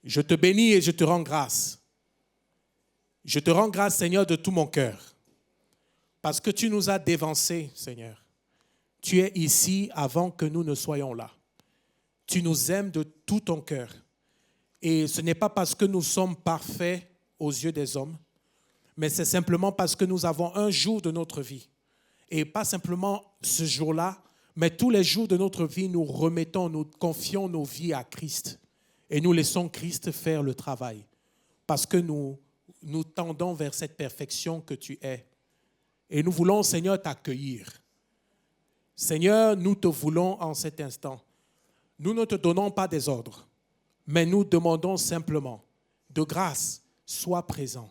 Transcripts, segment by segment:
Je te bénis et je te rends grâce. Je te rends grâce, Seigneur, de tout mon cœur. Parce que tu nous as dévancés, Seigneur. Tu es ici avant que nous ne soyons là. Tu nous aimes de tout ton cœur. Et ce n'est pas parce que nous sommes parfaits aux yeux des hommes, mais c'est simplement parce que nous avons un jour de notre vie. Et pas simplement ce jour-là, mais tous les jours de notre vie, nous remettons, nous confions nos vies à Christ. Et nous laissons Christ faire le travail. Parce que nous tendons vers cette perfection que tu es. Et nous voulons, Seigneur, t'accueillir. Seigneur, nous te voulons en cet instant. Nous ne te donnons pas des ordres, mais nous demandons simplement, de grâce, sois présent.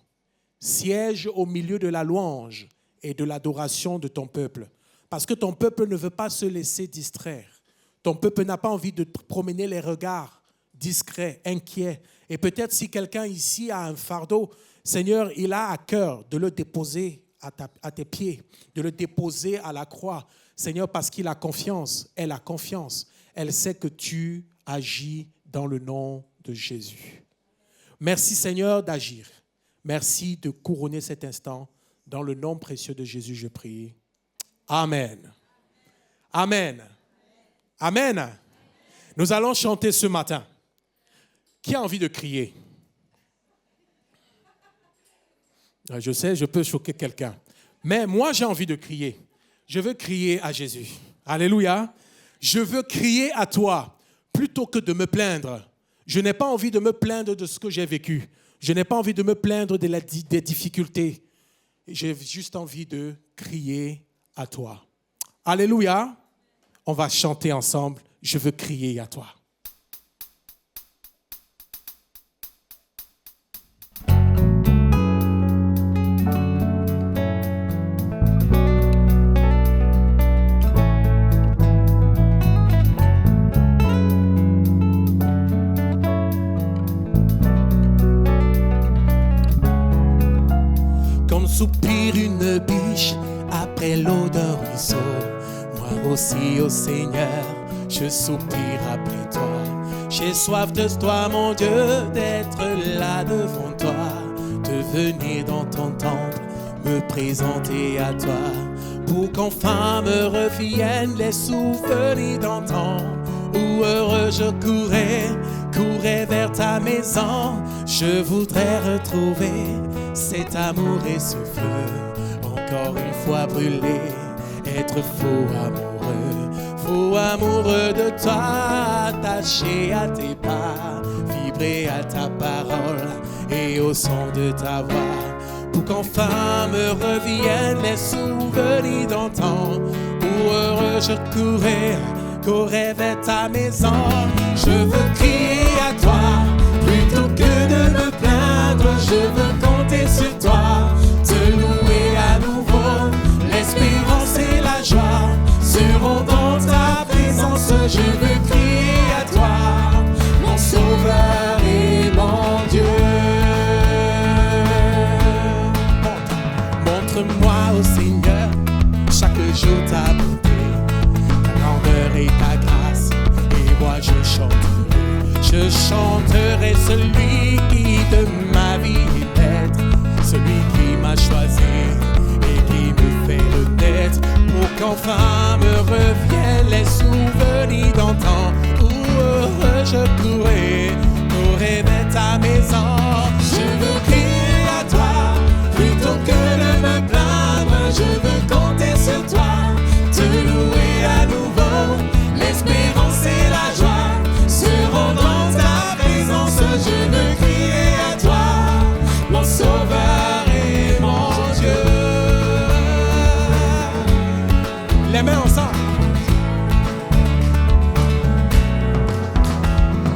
Siège au milieu de la louange et de l'adoration de ton peuple. Parce que ton peuple ne veut pas se laisser distraire. Ton peuple n'a pas envie de promener les regards discrets, inquiets. Et peut-être si quelqu'un ici a un fardeau, Seigneur, il a à cœur de le déposer à tes pieds, de le déposer à la croix. Seigneur, parce qu'il a confiance, elle a confiance. Elle sait que tu agis dans le nom de Jésus. Merci Seigneur d'agir. Merci de couronner cet instant. Dans le nom précieux de Jésus, je prie. Amen. Amen. Amen. Nous allons chanter ce matin. Qui a envie de crier? Je sais, je peux choquer quelqu'un. Mais moi, j'ai envie de crier. Je veux crier à Jésus. Alléluia. Je veux crier à toi plutôt que de me plaindre. Je n'ai pas envie de me plaindre de ce que j'ai vécu. Je n'ai pas envie de me plaindre des difficultés. J'ai juste envie de crier à toi. Alléluia. On va chanter ensemble. Je veux crier à toi. Soupire une biche après l'eau d'un ruisseau. Moi aussi, ô Seigneur, je soupire après toi. J'ai soif de toi, mon Dieu, d'être là devant toi, de venir dans ton temple, me présenter à toi, pour qu'enfin me reviennent les souvenirs d'antan, où heureux je courais vers ta maison. Je voudrais retrouver cet amour et ce feu, encore une fois brûlé, être fou amoureux de toi, attaché à tes pas, vibrer à ta parole et au son de ta voix, pour qu'enfin me reviennent les souvenirs d'antan, où heureux je courais vers ta maison. Je veux crier à toi, plutôt que de me plaindre, je veux compter sur toi, te louer à nouveau. L'espérance et la joie seront dans ta présence. Je veux crier à toi, mon Sauveur et mon Dieu. Montre-moi, ô Seigneur, chaque jour ta bonté, ta grandeur et ta grâce, et moi je chanterai celui qui de ma vie est maître, celui qui m'a choisi et qui me fait renaître, pour qu'enfin me reviennent les souvenirs d'antan, où heureux je courais vers ta maison. Je veux crier à toi, plutôt que de me plaindre, je veux compter sur toi, te louer à nouveau. L'espérance et la joie seront dans ta présence. Je veux crier à toi, mon Sauveur et mon Dieu. Les mains ensemble.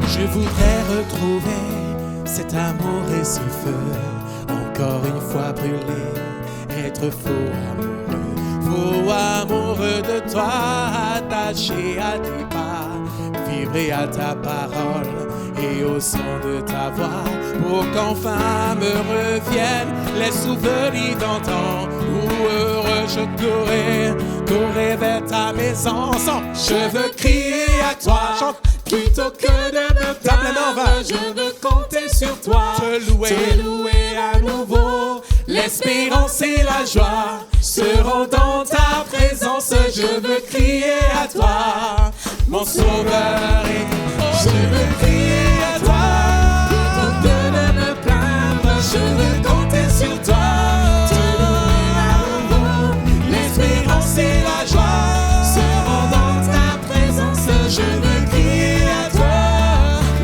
Je voudrais retrouver cet amour et ce feu, encore une fois brûlé, être fou amoureux de toi, attaché à tes pas, vibrer à ta parole et au son de ta voix, pour qu'enfin me reviennent les souvenirs d'antan, où heureux je courais vers ta maison. Ensemble, je veux crier à toi, chante, plutôt que de me plaindre, je veux compter te louer à nouveau. L'espérance et la joie seront dans ta présence. Je veux crier à toi, mon sauveur, et je veux crier à toi. Plutôt que de me plaindre, je veux compter sur toi. Te louer à nouveau. L'espérance et la joie seront dans ta présence. Je veux crier à toi,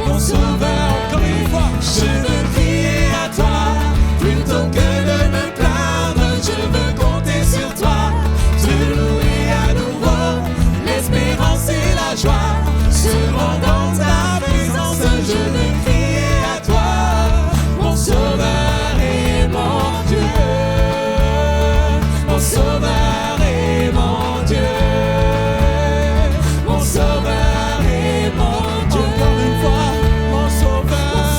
mon sauveur, encore une fois. Je veux crier à toi, plutôt que de me plaindre, je veux compter sur toi. Te louer à nouveau. L'espérance et la joie seront dans ta présence. Je veux crier à toi, mon sauveur et mon Dieu. Mon sauveur et mon Dieu. Mon sauveur et mon Dieu. Encore une fois, mon sauveur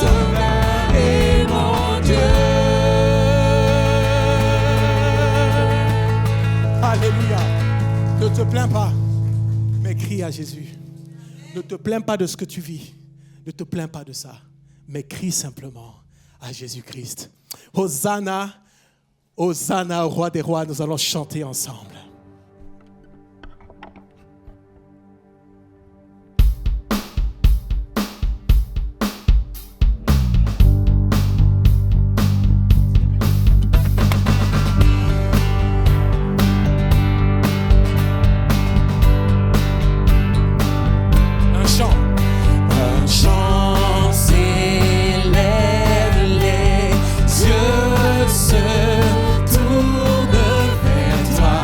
et mon Dieu. Alléluia. Ne te plains pas, mais crie à Jésus. Ne te plains pas de ce que tu vis. Ne te plains pas de ça, mais crie simplement à Jésus-Christ. Hosanna, Hosanna au roi des rois. Nous allons chanter ensemble. Un chant s'élève, les yeux se tournent vers toi.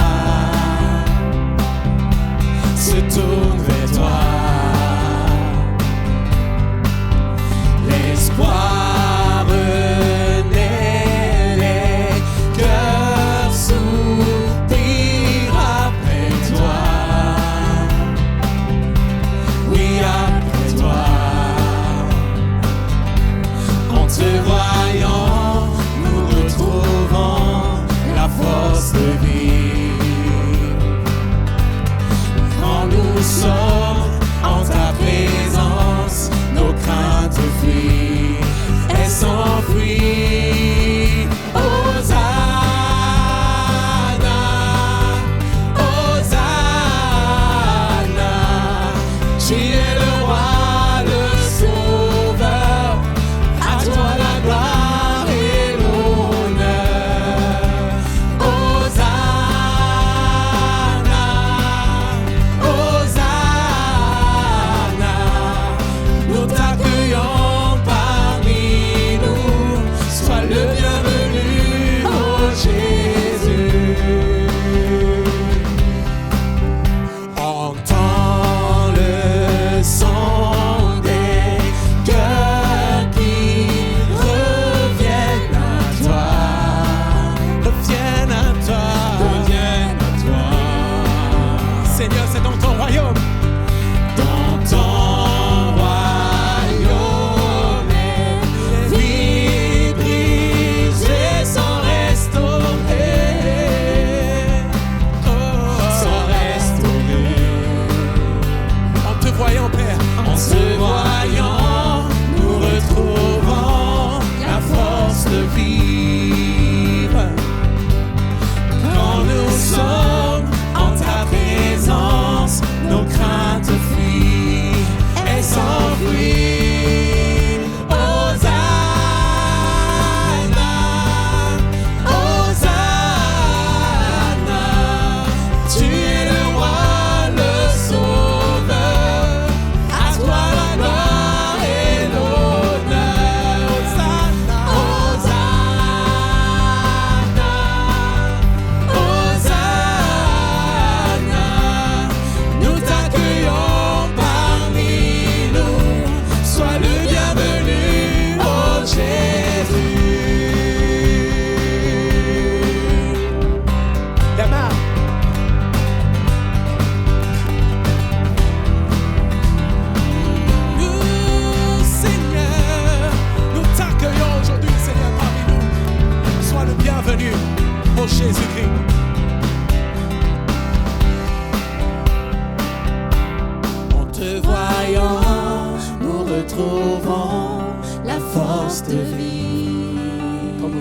retrouvons la force de vie.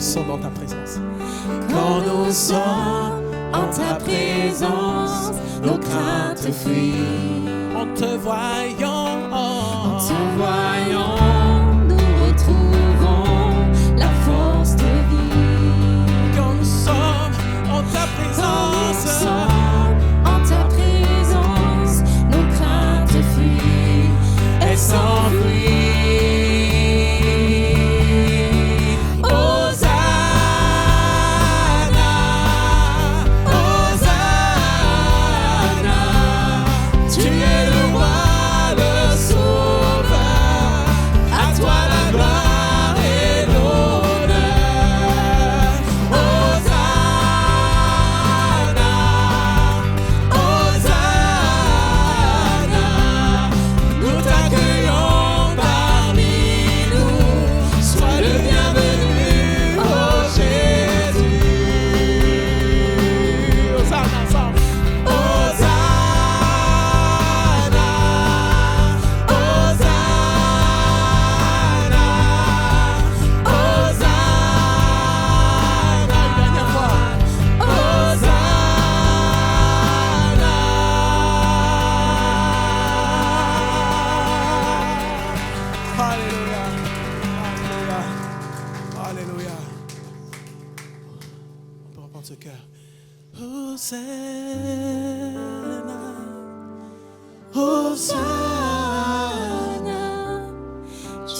sommes dans ta présence. Quand nous sommes en ta présence, nos craintes fuient. En te voyant, En te voyant, nous retrouvons la force de vie. quand nous sommes en ta Quand nous présence, sommes en ta présence, nos craintes fuient. Elles s'enfuient.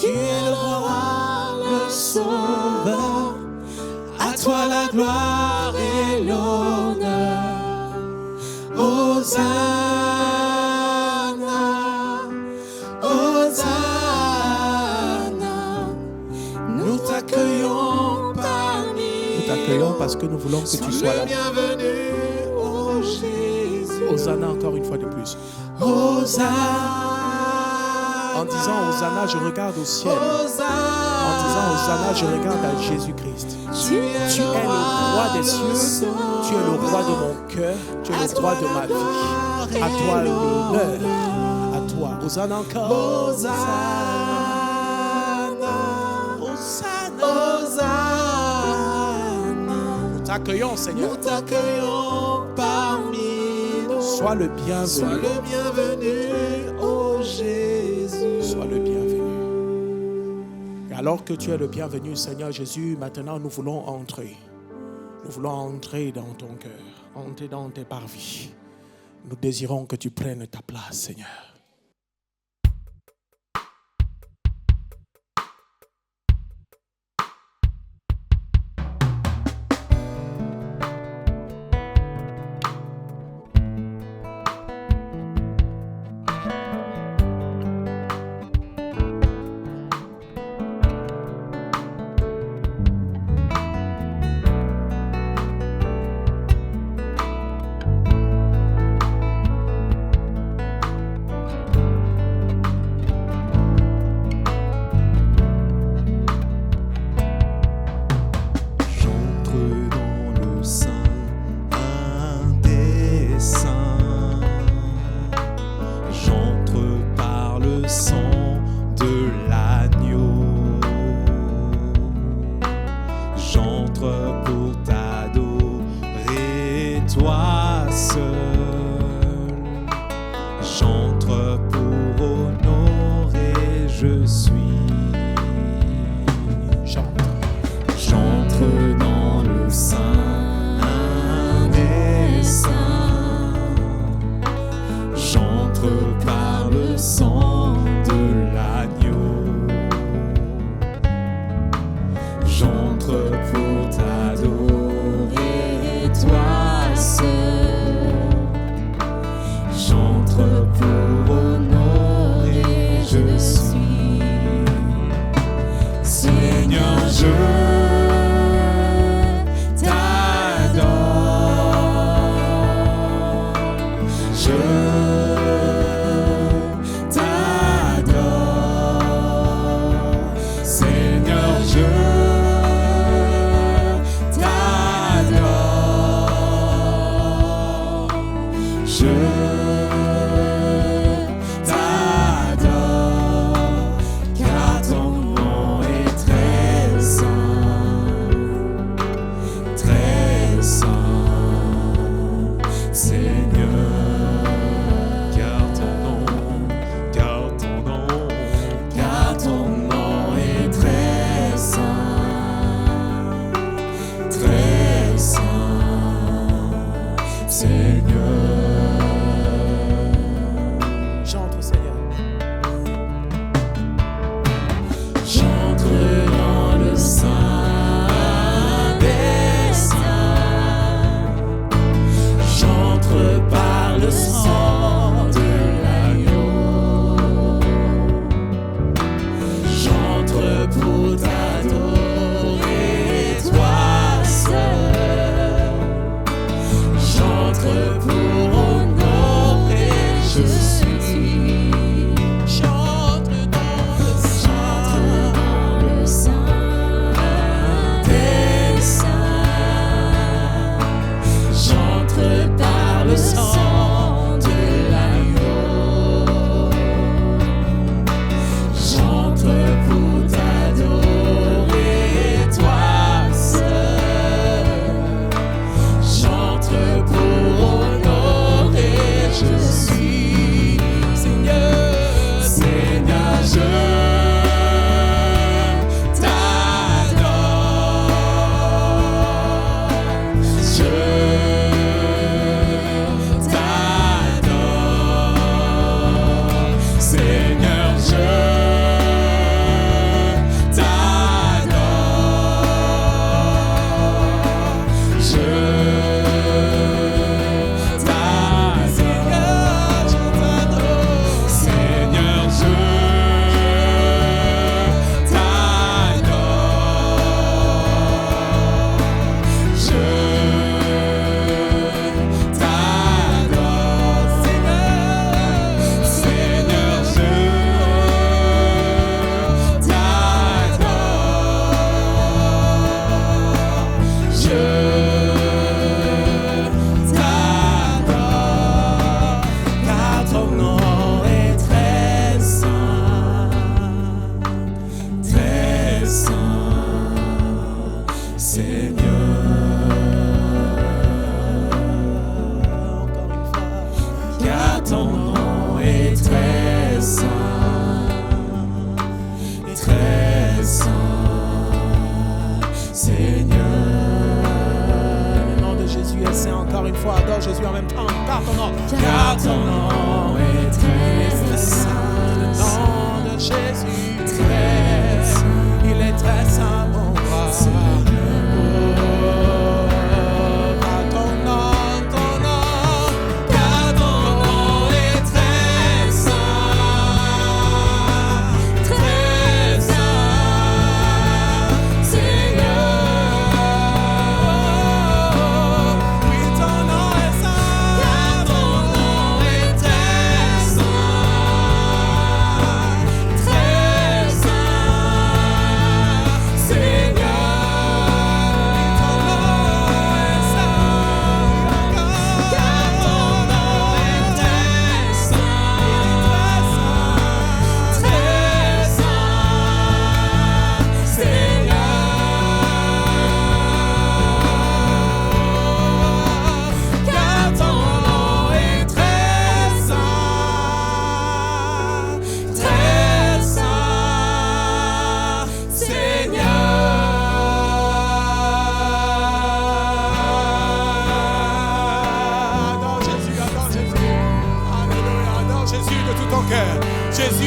Tu es le roi, le sauveur. À toi la gloire et l'honneur. Hosanna, Hosanna. Nous t'accueillons parmi nous t'accueillons parce que nous voulons que tu sois là. Bienvenue, ô Jésus. Hosanna encore une fois de plus. Hosanna. En disant Hosanna, je regarde au ciel. Hosanna. En disant Hosanna, je regarde à Jésus-Christ. Tu es le roi des cieux, tu es le roi de mon cœur, tu es le roi de ma vie. À toi l'honneur, à toi. Hosanna encore. Hosanna. Hosanna. Nous t'accueillons, Seigneur. Nous t'accueillons parmi nous. Sois le bienvenu. Sois le bienvenu, ô Jésus. Sois le bienvenu. Et alors que tu es le bienvenu, Seigneur Jésus, maintenant nous voulons entrer. Nous voulons entrer dans ton cœur, entrer dans tes parvis. Nous désirons que tu prennes ta place, Seigneur. Par le sang de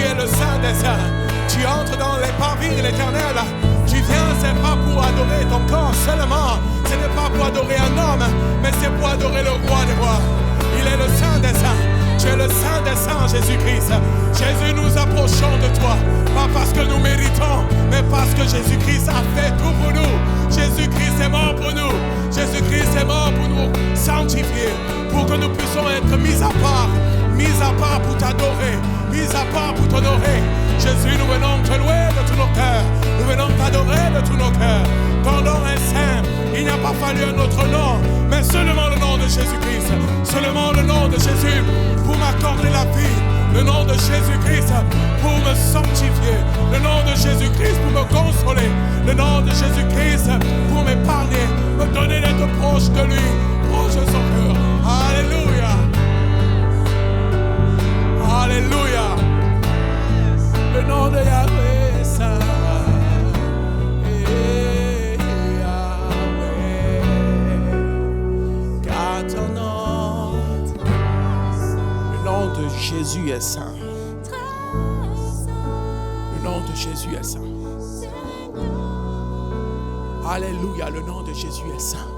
es le Saint des Saints. Tu entres dans les parvis de l'Éternel. Tu viens, ce n'est pas pour adorer ton corps seulement. Ce n'est pas pour adorer un homme, mais c'est pour adorer le roi des rois. Il est le Saint des Saints. Tu es le Saint des Saints, Jésus-Christ. Jésus, nous approchons de toi. Pas parce que nous méritons, mais parce que Jésus-Christ a fait tout pour nous. Jésus-Christ est mort pour nous. Jésus-Christ est mort pour nous sanctifier, pour que nous puissions être mis à part pour t'adorer, mis à part pour t'honorer. Jésus, nous venons te louer de tous nos cœurs. Nous venons t'adorer de tous nos cœurs. Ton nom est saint. Il n'y a pas fallu un autre nom, mais seulement le nom de Jésus-Christ. Seulement le nom de Jésus pour m'accorder la vie. Le nom de Jésus-Christ pour me sanctifier. Le nom de Jésus-Christ pour me consoler. Le nom de Jésus-Christ pour m'épargner, me donner d'être proche de lui, proche de son cœur. Alléluia. Alléluia. Le nom de Yahweh est saint. Car ton nom, le nom de Jésus est saint. Le nom de Jésus est saint. Alléluia, le nom de Jésus est saint.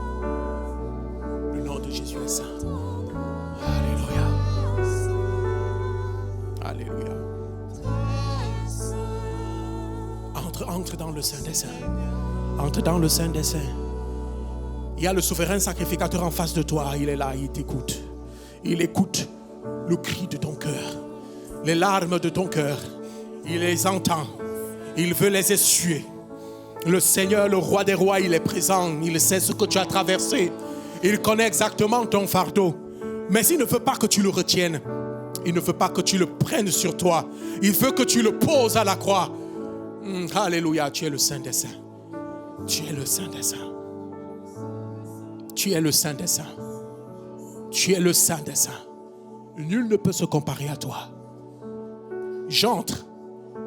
Le nom de Jésus est saint. Alléluia. Alléluia. Entre dans le Saint des Saints. Entre dans le Saint des Saints. Il y a le souverain sacrificateur en face de toi. Il est là, il t'écoute. Il écoute le cri de ton cœur. Les larmes de ton cœur. Il les entend. Il veut les essuyer. Le Seigneur, le roi des rois, il est présent. Il sait ce que tu as traversé. Il connaît exactement ton fardeau. Mais il ne veut pas que tu le retiennes. Il ne veut pas que tu le prennes sur toi. Il veut que tu le poses à la croix. Alléluia, tu es le Saint des Saints. Tu es le Saint des Saints. Tu es le Saint des Saints. Tu es le Saint des Saints. Nul ne peut se comparer à toi. J'entre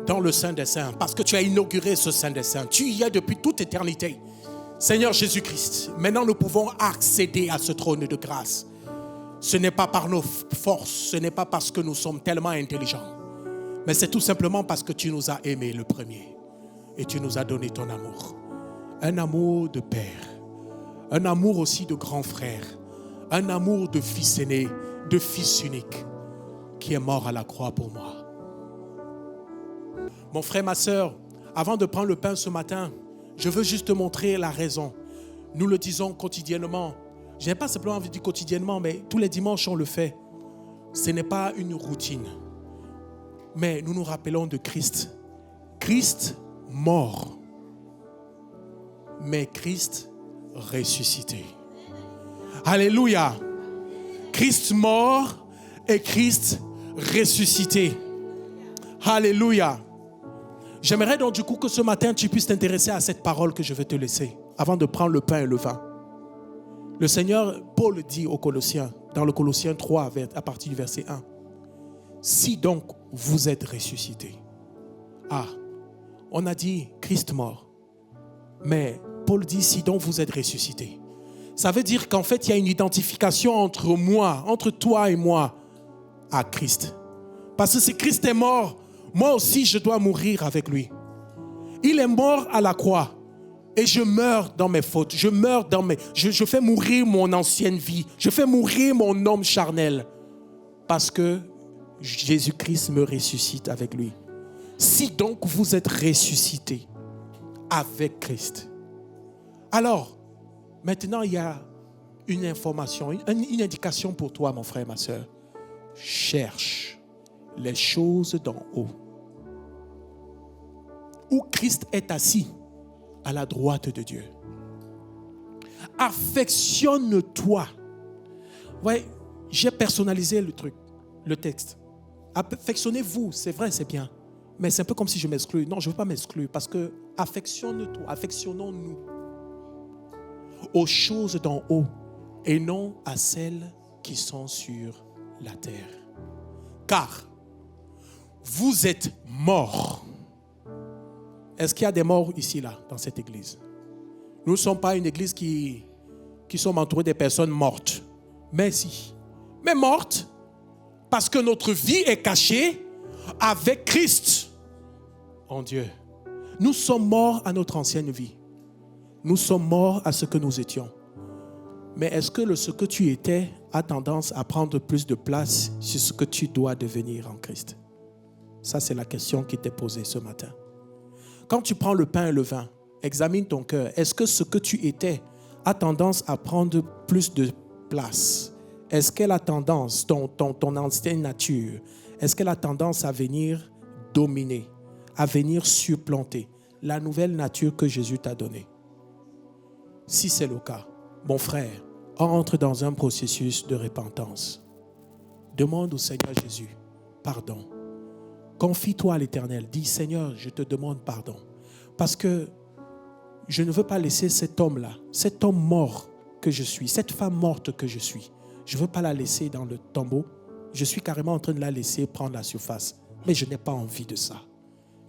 dans le Saint des Saints parce que tu as inauguré ce Saint des Saints. Tu y es depuis toute éternité. Seigneur Jésus-Christ, maintenant nous pouvons accéder à ce trône de grâce. Ce n'est pas par nos forces, ce n'est pas parce que nous sommes tellement intelligents, mais c'est tout simplement parce que tu nous as aimés le premier et tu nous as donné ton amour. Un amour de père, un amour aussi de grand frère, un amour de fils aîné, de fils unique qui est mort à la croix pour moi. Mon frère, ma soeur, avant de prendre le pain ce matin, je veux juste te montrer la raison. Nous le disons quotidiennement. Je n'ai pas simplement envie de dire quotidiennement, mais tous les dimanches on le fait. Ce n'est pas une routine. Mais nous nous rappelons de Christ. Christ mort, mais Christ ressuscité. Alléluia. Christ mort et Christ ressuscité. Alléluia. J'aimerais donc du coup que ce matin tu puisses t'intéresser à cette parole que je vais te laisser avant de prendre le pain et le vin. Le Seigneur, Paul dit aux Colossiens, dans le Colossiens 3 à partir du verset 1, si donc vous êtes ressuscités. On a dit Christ mort, mais Paul dit si donc vous êtes ressuscités. Ça veut dire qu'en fait il y a une identification entre moi, entre toi et moi à Christ. Parce que si Christ est mort, moi aussi je dois mourir avec lui. Il est mort à la croix et je meurs dans mes fautes. Je fais mourir mon ancienne vie. Je fais mourir mon homme charnel parce que Jésus-Christ me ressuscite avec lui. Si donc vous êtes ressuscités avec Christ. Alors, maintenant il y a une information, une indication pour toi mon frère, ma soeur. Cherche les choses d'en haut, où Christ est assis à la droite de Dieu. Affectionne-toi. Ouais, j'ai personnalisé le texte. Affectionnez-vous, c'est vrai, c'est bien. Mais c'est un peu comme si je m'exclus. Non, je ne veux pas m'exclure parce que affectionne-toi, affectionnons-nous aux choses d'en haut et non à celles qui sont sur la terre. Car vous êtes morts. Est-ce qu'il y a des morts ici, là, dans cette église? Nous ne sommes pas une église qui sommes entourés des personnes mortes. Mais si. Mais mortes parce que notre vie est cachée avec Christ en Dieu. Nous sommes morts à notre ancienne vie. Nous sommes morts à ce que nous étions. Mais est-ce que ce que tu étais a tendance à prendre plus de place sur ce que tu dois devenir en Christ? Ça, c'est la question qui t'est posée ce matin. Quand tu prends le pain et le vin, examine ton cœur. Est-ce que ce que tu étais a tendance à prendre plus de place? Est-ce qu'elle a tendance, ton ancienne nature, est-ce qu'elle a tendance à venir dominer, à venir supplanter la nouvelle nature que Jésus t'a donnée? Si c'est le cas, mon frère, entre dans un processus de repentance. Demande au Seigneur Jésus pardon. Confie-toi à l'Éternel. Dis, Seigneur, je te demande pardon. Parce que je ne veux pas laisser cet homme-là, cet homme mort que je suis, cette femme morte que je suis, je ne veux pas la laisser dans le tombeau. Je suis carrément en train de la laisser prendre la surface. Mais je n'ai pas envie de ça.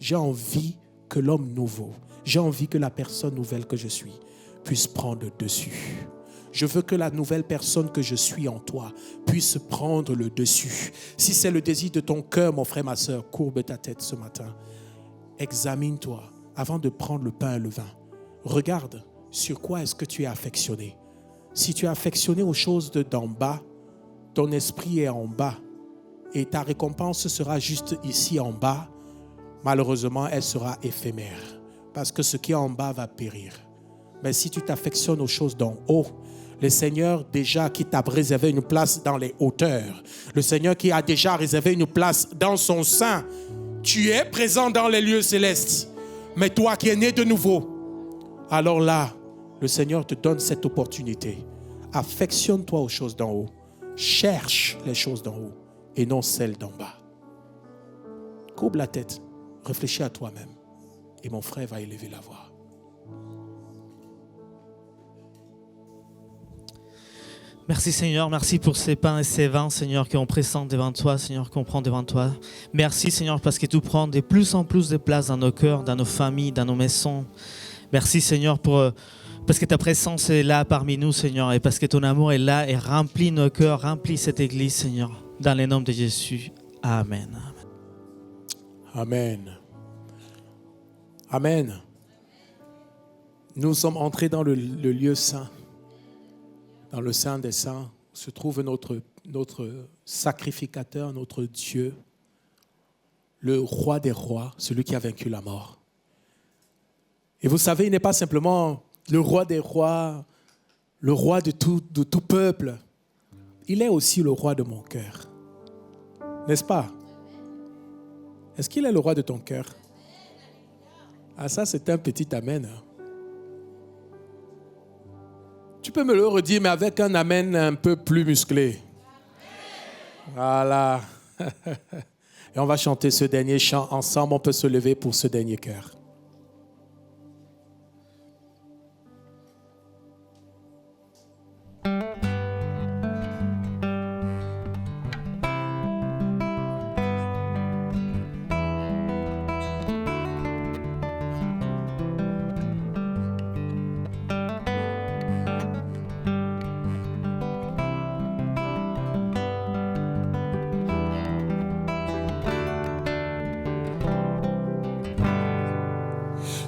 J'ai envie que l'homme nouveau, j'ai envie que la personne nouvelle que je suis puisse prendre le dessus. Je veux que la nouvelle personne que je suis en toi puisse prendre le dessus. Si c'est le désir de ton cœur, mon frère, ma soeur, courbe ta tête ce matin. Examine-toi avant de prendre le pain et le vin. Regarde sur quoi est-ce que tu es affectionné. Si tu es affectionné aux choses d'en bas, ton esprit est en bas et ta récompense sera juste ici en bas. Malheureusement, elle sera éphémère parce que ce qui est en bas va périr. Mais si tu t'affectionnes aux choses d'en haut, le Seigneur déjà qui t'a réservé une place dans les hauteurs, le Seigneur qui a déjà réservé une place dans son sein, tu es présent dans les lieux célestes. Mais toi qui es né de nouveau, alors là, le Seigneur te donne cette opportunité. Affectionne-toi aux choses d'en haut. Cherche les choses d'en haut et non celles d'en bas. Courbe la tête, réfléchis à toi-même et mon frère va élever la voix. Merci Seigneur, merci pour ces pains et ces vins, Seigneur, qu'on présente devant toi, Seigneur, qu'on prend devant toi. Merci Seigneur parce que tu prends de plus en plus de place dans nos cœurs, dans nos familles, dans nos maisons. Merci Seigneur parce que ta présence est là parmi nous, Seigneur, et parce que ton amour est là et remplit nos cœurs, remplit cette église, Seigneur, dans le nom de Jésus. Amen. Amen. Amen. Nous sommes entrés dans le lieu saint. Dans le Saint des Saints se trouve notre sacrificateur, notre Dieu, le roi des rois, celui qui a vaincu la mort. Et vous savez, il n'est pas simplement le roi des rois, le roi de tout peuple. Il est aussi le roi de mon cœur. N'est-ce pas? Est-ce qu'il est le roi de ton cœur? Ah, ça, c'est un petit amen. Tu peux me le redire, mais avec un amen un peu plus musclé. Voilà. Et on va chanter ce dernier chant ensemble. On peut se lever pour ce dernier cœur.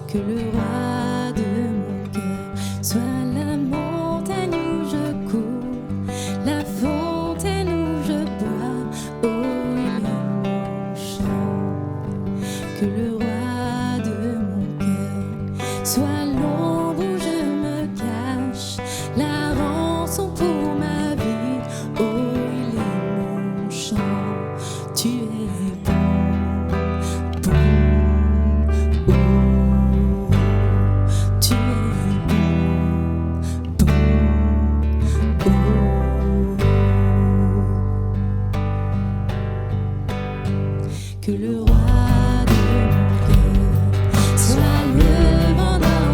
Que le roi de mon cœur soit la montagne où je cours, la fontaine où je bois, oh il est mon chant. Que le roi de mon cœur soit l'ombre où je me cache, la rançon pour ma vie, oh il est mon chant. Tu es bon, bon. Que le roi de mon cœur soit le vent dans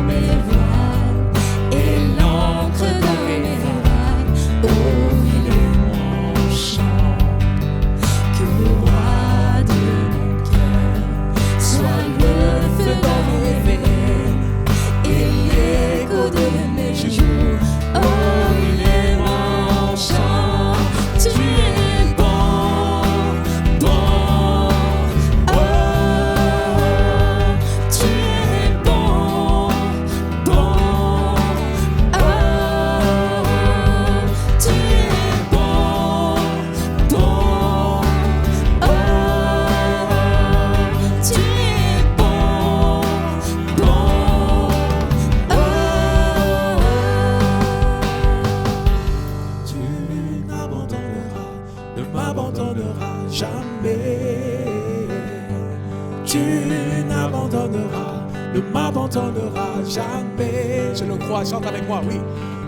n'abandonneras, ne m'abandonneras jamais. Je le crois, chante avec moi, oui.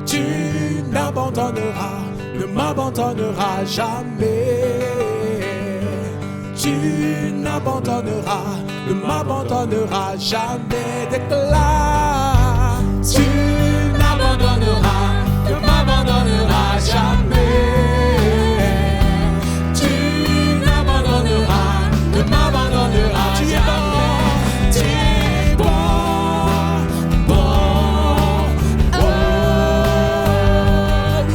Tu n'abandonneras, ne m'abandonneras jamais. Tu n'abandonneras, ne m'abandonneras jamais. Déclare. Tu n'abandonneras, ne m'abandonneras jamais. Tu n'abandonneras, ne m'abandonneras jamais. Tu es bon, bon, oh.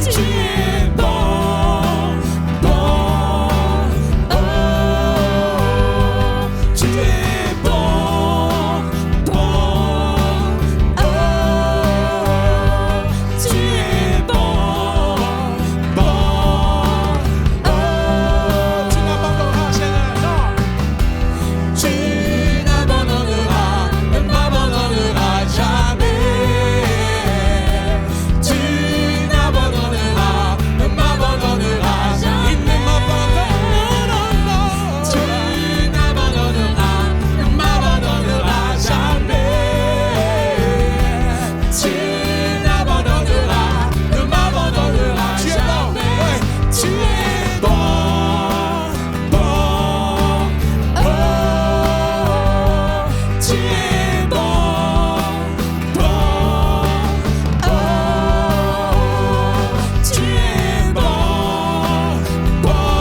Tu es bon, bon, oh. Tu es bon, bon, oh. Tu es bon, bon, oh. Tu n'abandonneras, Seigneur, non. Tu n'abandonneras, ne m'abandonneras jamais. Tu n'abandonneras, ne m'abandonneras jamais. Il ne m'abandonnera, non. Tu n'abandonneras, ne m'abandonneras jamais. Tu n'abandonneras, ne m'abandonneras jamais. Tu es bon, bon, oh. Tu es bon, bon, oh. Tu es bon, bon,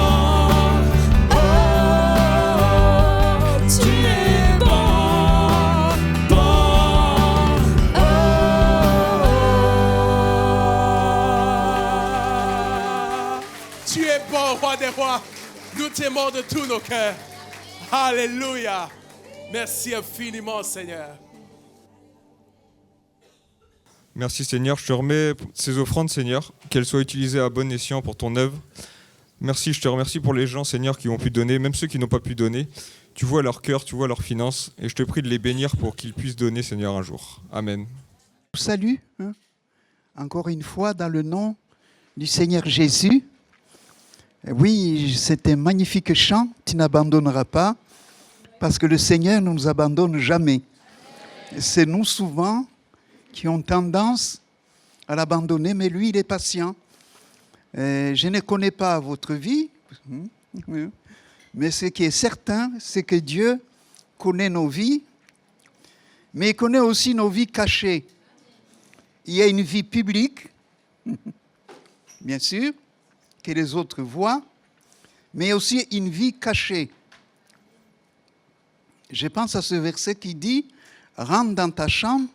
oh. Tu es bon, bon, oh. Tu es bon, roi des rois. Nous t'aimons de tous nos cœurs. Alléluia. Merci infiniment, Seigneur. Merci Seigneur, je te remets ces offrandes Seigneur, qu'elles soient utilisées à bon escient pour ton œuvre. Merci, je te remercie pour les gens Seigneur qui ont pu donner, même ceux qui n'ont pas pu donner. Tu vois leur cœur, tu vois leurs finances et je te prie de les bénir pour qu'ils puissent donner Seigneur un jour. Amen. Salut, hein, encore une fois dans le nom du Seigneur Jésus. Oui, c'était un magnifique chant, tu n'abandonneras pas, parce que le Seigneur ne nous abandonne jamais. C'est nous souvent qui ont tendance à l'abandonner, mais lui, il est patient. Je ne connais pas votre vie, mais ce qui est certain, c'est que Dieu connaît nos vies, mais il connaît aussi nos vies cachées. Il y a une vie publique, bien sûr, que les autres voient, mais aussi une vie cachée. Je pense à ce verset qui dit « Rentre dans ta chambre,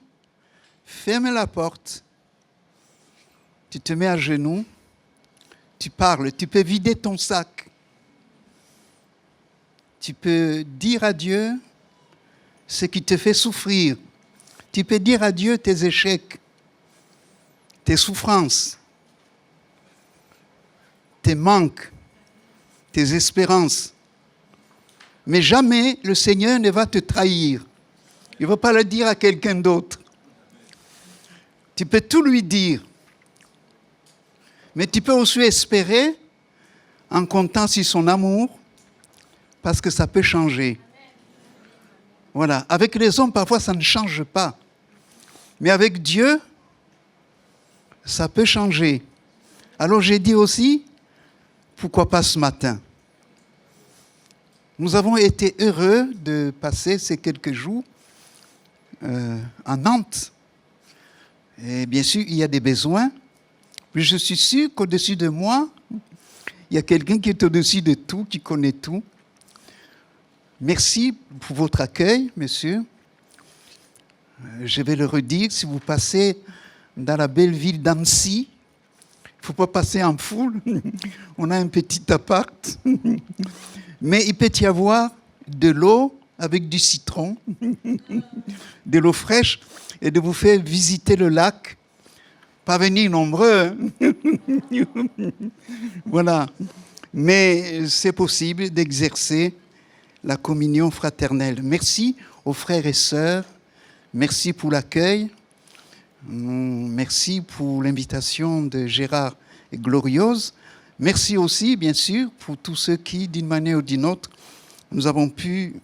ferme la porte, tu te mets à genoux, tu parles, tu peux vider ton sac, tu peux dire à Dieu ce qui te fait souffrir, tu peux dire à Dieu tes échecs, tes souffrances, tes manques, tes espérances. Mais jamais le Seigneur ne va te trahir. Il ne va pas le dire à quelqu'un d'autre. Tu peux tout lui dire. Mais tu peux aussi espérer en comptant sur son amour, parce que ça peut changer. Voilà. Avec les hommes, parfois, ça ne change pas. Mais avec Dieu, ça peut changer. Alors j'ai dit aussi, pourquoi pas ce matin? Nous avons été heureux de passer ces quelques jours à Nantes. Et bien sûr, il y a des besoins. Mais je suis sûr qu'au-dessus de moi, il y a quelqu'un qui est au-dessus de tout, qui connaît tout. Merci pour votre accueil, monsieur. Je vais le redire, si vous passez dans la belle ville d'Annecy, il ne faut pas passer en foule. On a un petit appart. Mais il peut y avoir de l'eau avec du citron, de l'eau fraîche, et de vous faire visiter le lac. Pas venir nombreux. Voilà. Mais c'est possible d'exercer la communion fraternelle. Merci aux frères et sœurs. Merci pour l'accueil. Merci pour l'invitation de Gérard et Gloriose. Merci aussi, bien sûr, pour tous ceux qui, d'une manière ou d'une autre, nous avons pu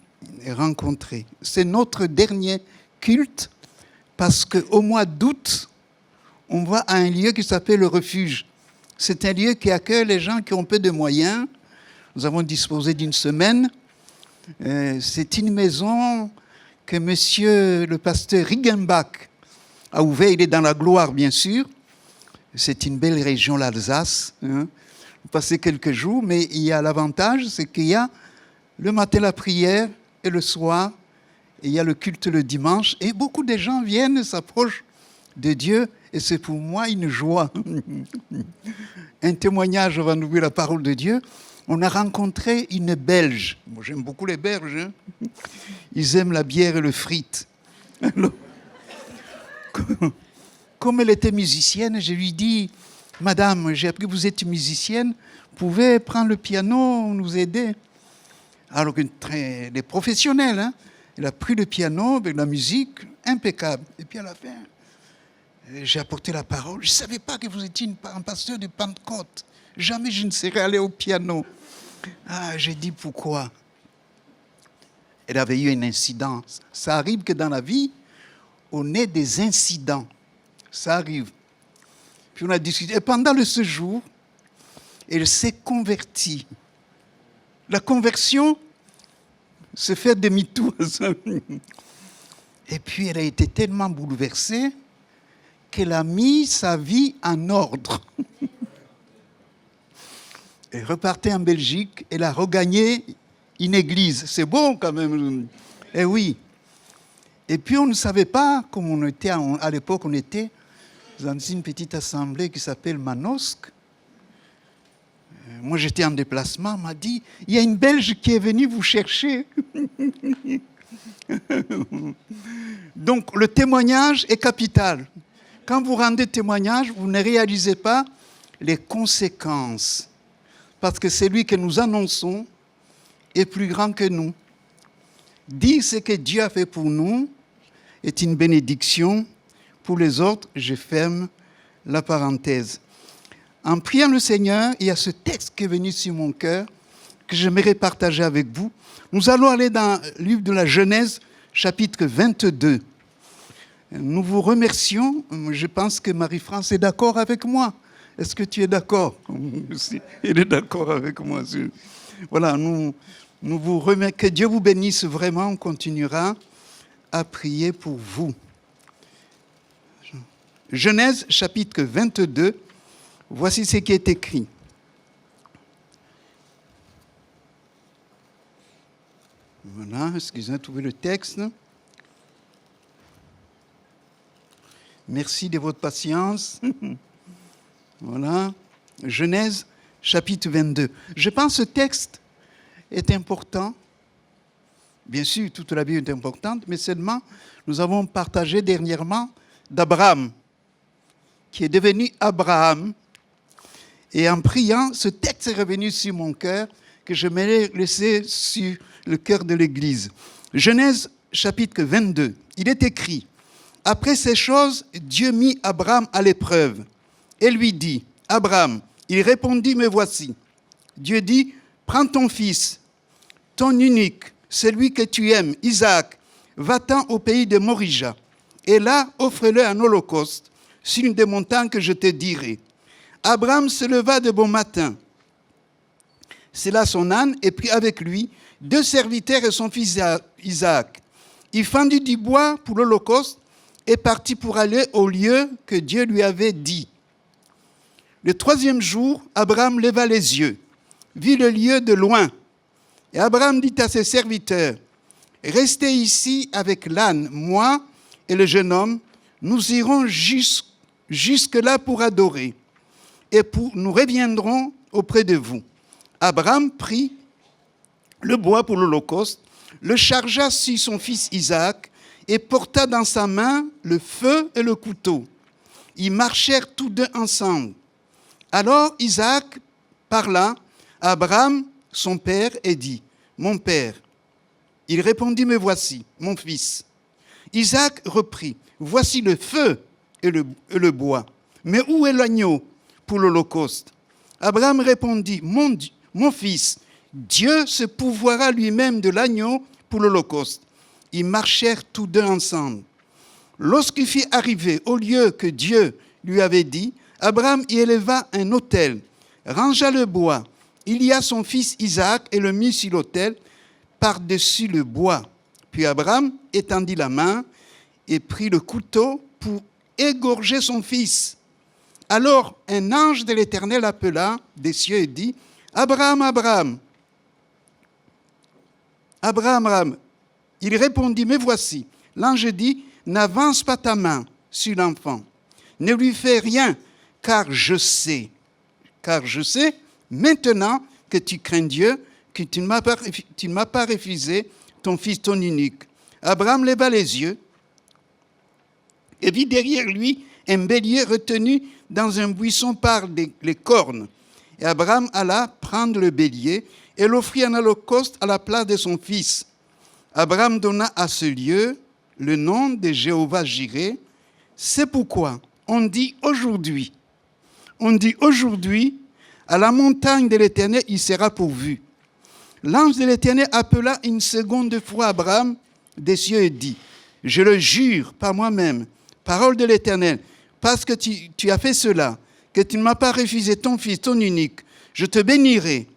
rencontrer. C'est notre dernier culte parce qu'au mois d'août, on va à un lieu qui s'appelle le Refuge. C'est un lieu qui accueille les gens qui ont peu de moyens. Nous avons disposé d'une semaine. C'est une maison que monsieur le pasteur Riggenbach a ouvert. Il est dans la gloire, bien sûr. C'est une belle région, l'Alsace. Vous passez quelques jours, mais il y a l'avantage, c'est qu'il y a le matin la prière et le soir, et il y a le culte le dimanche. Et beaucoup de gens viennent, s'approchent de Dieu, et c'est pour moi une joie. Un témoignage avant d'ouvrir la parole de Dieu. On a rencontré une Belge. Moi, j'aime beaucoup les Belges. Hein. Ils aiment la bière et le frites. Alors, comme elle était musicienne, je lui dis, « Madame, j'ai appris que vous êtes musicienne, vous pouvez prendre le piano, nous aider ?» Alors, des professionnels, hein. Elle a pris le piano avec la musique, impeccable. Et puis à la fin, j'ai apporté la parole. Je ne savais pas que vous étiez un pasteur de Pentecôte. Jamais je ne serais allé au piano. Ah, j'ai dit pourquoi. Elle avait eu un incident. Ça arrive que dans la vie, on ait des incidents. Ça arrive. Puis on a discuté. Et pendant le séjour, elle s'est convertie. La conversion, c'est faire demi-tour. Et puis elle a été tellement bouleversée qu'elle a mis sa vie en ordre. Elle repartait en Belgique, elle a regagné une église. C'est bon quand même. Eh oui. Et puis on ne savait pas, comme on était à l'époque, on était dans une petite assemblée qui s'appelle Manosque. Moi j'étais en déplacement, on m'a dit, il y a une Belge qui est venue vous chercher. Donc le témoignage est capital. Quand vous rendez témoignage, vous ne réalisez pas les conséquences. Parce que celui que nous annonçons est plus grand que nous. Dire ce que Dieu a fait pour nous est une bénédiction. Pour les autres, je ferme la parenthèse. En priant le Seigneur, il y a ce texte qui est venu sur mon cœur que j'aimerais partager avec vous. Nous allons aller dans le livre de la Genèse, chapitre 22. Nous vous remercions. Je pense que Marie-France est d'accord avec moi. Est-ce que tu es d'accord? Il est d'accord avec moi. Voilà, nous vous remercions. Que Dieu vous bénisse vraiment. On continuera à prier pour vous. Genèse, chapitre 22. Voici ce qui est écrit. Voilà, excusez-moi de trouver le texte. Merci de votre patience. Voilà, Genèse, chapitre 22. Je pense que ce texte est important. Bien sûr, toute la Bible est importante, mais seulement, nous avons partagé dernièrement d'Abraham, qui est devenu Abraham. Et en priant, ce texte est revenu sur mon cœur, que je m'ai laissé sur le cœur de l'Église. Genèse, chapitre 22. Il est écrit, « Après ces choses, Dieu mit Abraham à l'épreuve. Et lui dit, « Abraham, il répondit, me voici. » Dieu dit, « Prends ton fils, ton unique, celui que tu aimes, Isaac, va-t'en au pays de Morija, et là, offre-le en holocauste sur une des montagnes que je te dirai. » Abraham se leva de bon matin. C'est là son âne, et prit avec lui 2 serviteurs et son fils Isaac. Il fendit du bois pour l'holocauste et partit pour aller au lieu que Dieu lui avait dit. Le 3e jour, Abraham leva les yeux, vit le lieu de loin. Et Abraham dit à ses serviteurs, « Restez ici avec l'âne, moi et le jeune homme, nous irons jusque-là pour adorer, et nous reviendrons auprès de vous. » Abraham prit le bois pour l'holocauste, le chargea sur son fils Isaac, et porta dans sa main le feu et le couteau. Ils marchèrent tous deux ensemble. Alors Isaac parla à Abraham, son père, et dit, « Mon père. » Il répondit, « Me voici, mon fils. » Isaac reprit, « Voici le feu et le bois. Mais où est l'agneau pour l'holocauste ?» Abraham répondit, « Mon fils, Dieu se pourvoira lui-même de l'agneau pour l'Holocauste. Ils marchèrent tous deux ensemble. Lorsqu'il fut arrivé au lieu que Dieu lui avait dit, Abraham y éleva un autel, rangea le bois. Il y a son fils Isaac et le mit sur l'autel par-dessus le bois. Puis Abraham étendit la main et prit le couteau pour égorger son fils. Alors un ange de l'Éternel appela des cieux et dit, Abraham, Abraham. Abraham, Abraham. Il répondit, me voici. L'ange dit, n'avance pas ta main sur l'enfant. Ne lui fais rien, car je sais maintenant que tu crains Dieu, que tu ne m'as pas refusé ton fils, ton unique. Abraham leva les yeux et vit derrière lui un bélier retenu dans un buisson par les cornes. Et Abraham alla prendre le bélier et l'offrit en holocauste à la place de son fils. Abraham donna à ce lieu le nom de Jéhovah-Jireh. C'est pourquoi on dit aujourd'hui, à la montagne de l'Éternel, il sera pourvu. L'ange de l'Éternel appela une seconde fois Abraham des cieux et dit, je le jure par moi-même, parole de l'Éternel, parce que tu as fait cela, que tu ne m'as pas refusé ton fils, ton unique, je te bénirai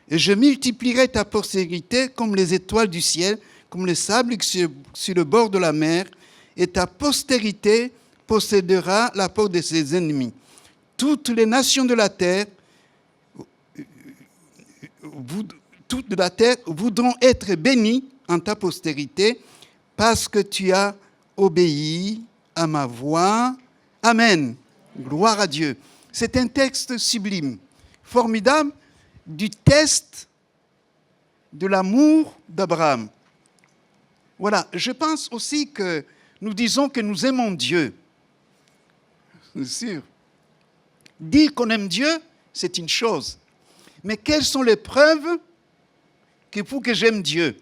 et je multiplierai ta postérité comme les étoiles du ciel, comme le sable sur le bord de la mer, et ta postérité possédera la porte de ses ennemis. Toutes les nations de la terre voudront être bénies en ta postérité parce que tu as obéi à ma voix. Amen. Gloire à Dieu. C'est un texte sublime, formidable, du test de l'amour d'Abraham. Voilà, je pense aussi que nous disons que nous aimons Dieu. C'est sûr. Dire qu'on aime Dieu, c'est une chose. Mais quelles sont les preuves qu'il faut que j'aime Dieu?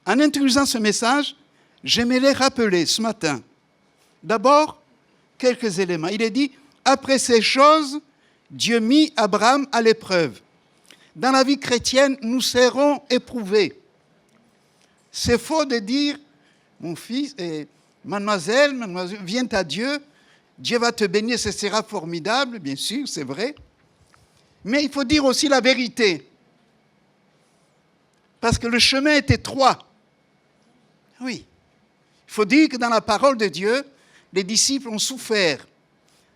En introduisant ce message, j'aimerais rappeler ce matin, d'abord, quelques éléments. Il est dit, après ces choses, Dieu mit Abraham à l'épreuve. Dans la vie chrétienne, nous serons éprouvés. C'est faux de dire, mon fils, mademoiselle, viens à Dieu, Dieu va te bénir, ce sera formidable, bien sûr, c'est vrai. Mais il faut dire aussi la vérité. Parce que le chemin est étroit. Oui. Il faut dire que dans la parole de Dieu, les disciples ont souffert.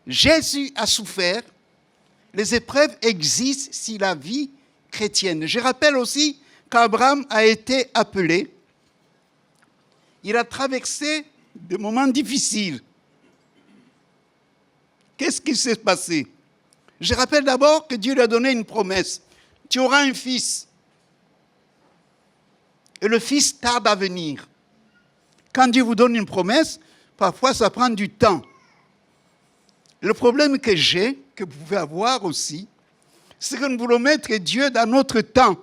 Jésus a souffert. Les épreuves existent si la vie chrétienne. Je rappelle aussi qu'Abraham a été appelé. Il a traversé des moments difficiles. Qu'est-ce qui s'est passé? Je rappelle d'abord que Dieu lui a donné une promesse. Tu auras un fils. Et le fils tarde à venir. Quand Dieu vous donne une promesse, parfois ça prend du temps. Le problème que j'ai, que vous pouvez avoir aussi, c'est que nous voulons mettre Dieu dans notre temps.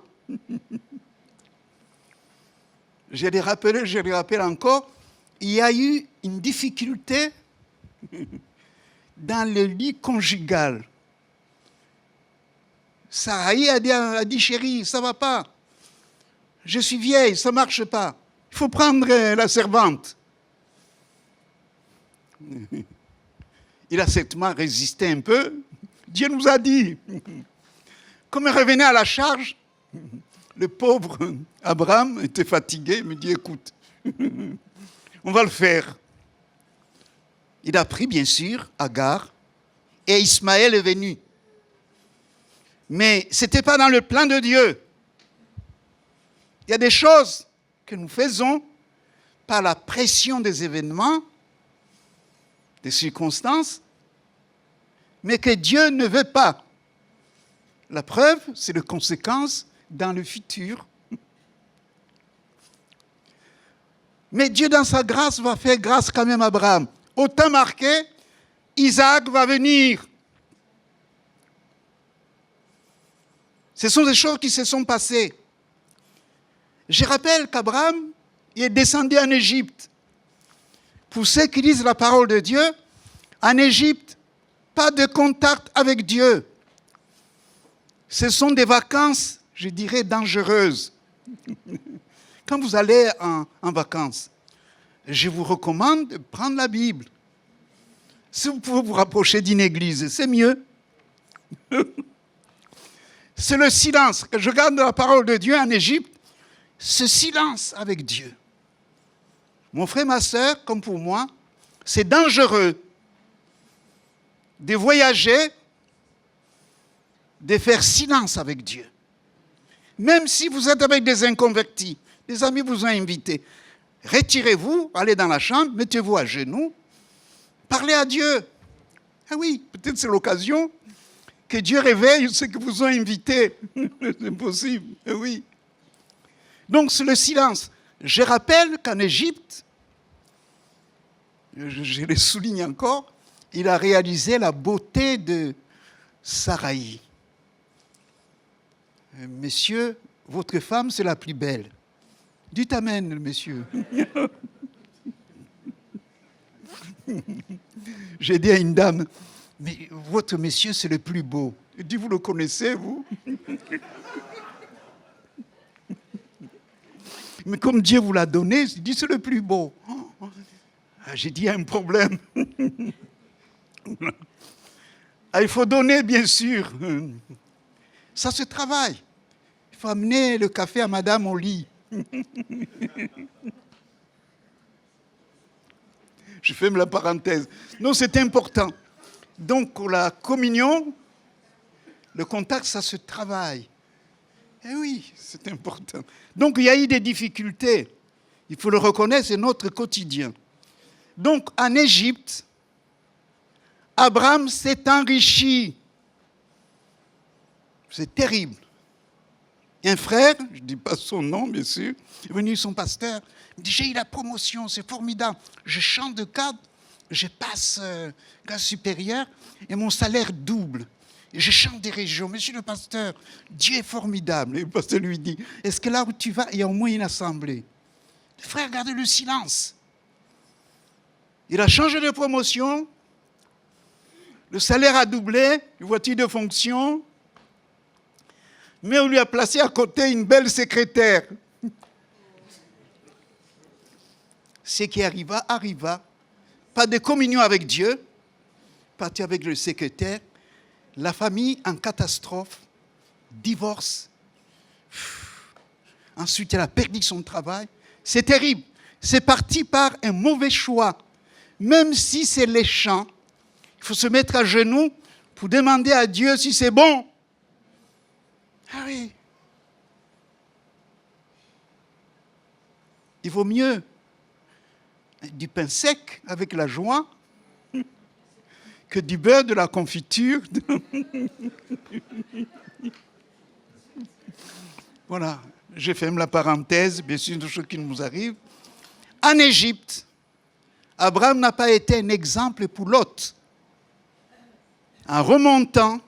Je l'ai rappelé encore, il y a eu une difficulté dans le lit conjugal. Sarai a dit, chérie, ça ne va pas. Je suis vieille, ça ne marche pas. Il faut prendre la servante. Il a certainement résisté un peu. Dieu nous a dit. Comme il revenait à la charge, le pauvre Abraham était fatigué. Il me dit, écoute, on va le faire. Il a pris, bien sûr, Agar, et Ismaël est venu. Mais ce n'était pas dans le plan de Dieu. Il y a des choses que nous faisons par la pression des événements, des circonstances, mais que Dieu ne veut pas. La preuve, c'est les conséquences dans le futur. Mais Dieu, dans sa grâce, va faire grâce quand même à Abraham. Au temps marqué, Isaac va venir. Ce sont des choses qui se sont passées. Je rappelle qu'Abraham est descendu en Égypte. Pour ceux qui lisent la parole de Dieu, en Égypte, pas de contact avec Dieu. Ce sont des vacances je dirais dangereuse. Quand vous allez en vacances, je vous recommande de prendre la Bible. Si vous pouvez vous rapprocher d'une église, c'est mieux. C'est le silence. Quand je regarde la parole de Dieu en Égypte, ce silence avec Dieu. Mon frère, ma soeur, comme pour moi, c'est dangereux de voyager, de faire silence avec Dieu. Même si vous êtes avec des inconvertis, des amis vous ont invité, retirez-vous, allez dans la chambre, mettez-vous à genoux, parlez à Dieu. Ah oui, peut-être c'est l'occasion que Dieu réveille ceux qui vous ont invité. C'est possible, ah oui. Donc c'est le silence. Je rappelle qu'en Égypte, je le souligne encore, il a réalisé la beauté de Saraï. Messieurs, votre femme, c'est la plus belle. Dites amen, messieurs. J'ai dit à une dame, mais votre monsieur, c'est le plus beau. Elle dit, vous le connaissez, vous? Mais comme Dieu vous l'a donné, il dit, c'est le plus beau. J'ai dit, il y a un problème. Il faut donner, bien sûr. Ça se travaille. Il faut amener le café à madame au lit. Je ferme la parenthèse. Non, c'est important. Donc, pour la communion, le contact, ça se travaille. Eh oui, c'est important. Donc, il y a eu des difficultés. Il faut le reconnaître, c'est notre quotidien. Donc, en Égypte, Abraham s'est enrichi. C'est terrible. Un frère, je ne dis pas son nom, bien sûr, est venu son pasteur, il dit, j'ai eu la promotion, c'est formidable. Je chante de cadre, je passe grade supérieur et mon salaire double. Et je chante des régions. Monsieur le pasteur, Dieu est formidable. Et le pasteur lui dit, est-ce que là où tu vas, il y a au moins une assemblée? Le frère gardait le silence. Il a changé de promotion, le salaire a doublé, une voiture de fonction, mais on lui a placé à côté une belle secrétaire. Ce qui arriva, arriva. Pas de communion avec Dieu, parti avec le secrétaire, la famille en catastrophe, divorce. Ensuite, elle a perdu son travail. C'est terrible. C'est parti par un mauvais choix. Même si c'est les champs, il faut se mettre à genoux pour demander à Dieu si c'est bon. Ah oui. Il vaut mieux du pain sec avec la joie que du beurre, de la confiture. Voilà, je ferme la parenthèse, bien sûr, de ce qui nous arrive. En Égypte, Abraham n'a pas été un exemple pour Lot. En remontant,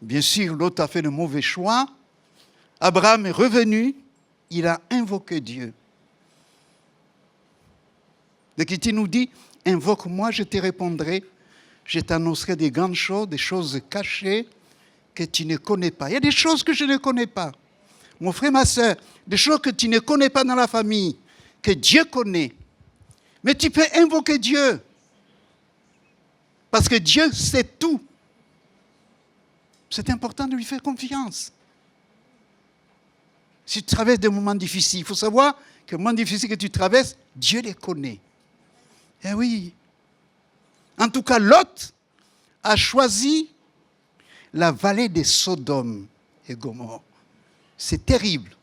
bien sûr, Lot a fait le mauvais choix. Abraham est revenu, il a invoqué Dieu. L'Écriture nous dit, invoque-moi, je te répondrai, je t'annoncerai des grandes choses, des choses cachées que tu ne connais pas. Il y a des choses que je ne connais pas. Mon frère, ma soeur, des choses que tu ne connais pas dans la famille, que Dieu connaît. Mais tu peux invoquer Dieu. Parce que Dieu sait tout. C'est important de lui faire confiance. Si tu traverses des moments difficiles, il faut savoir que les moments difficiles que tu traverses, Dieu les connaît. Eh oui. En tout cas, Lot a choisi la vallée de Sodome et Gomorrhe. C'est terrible.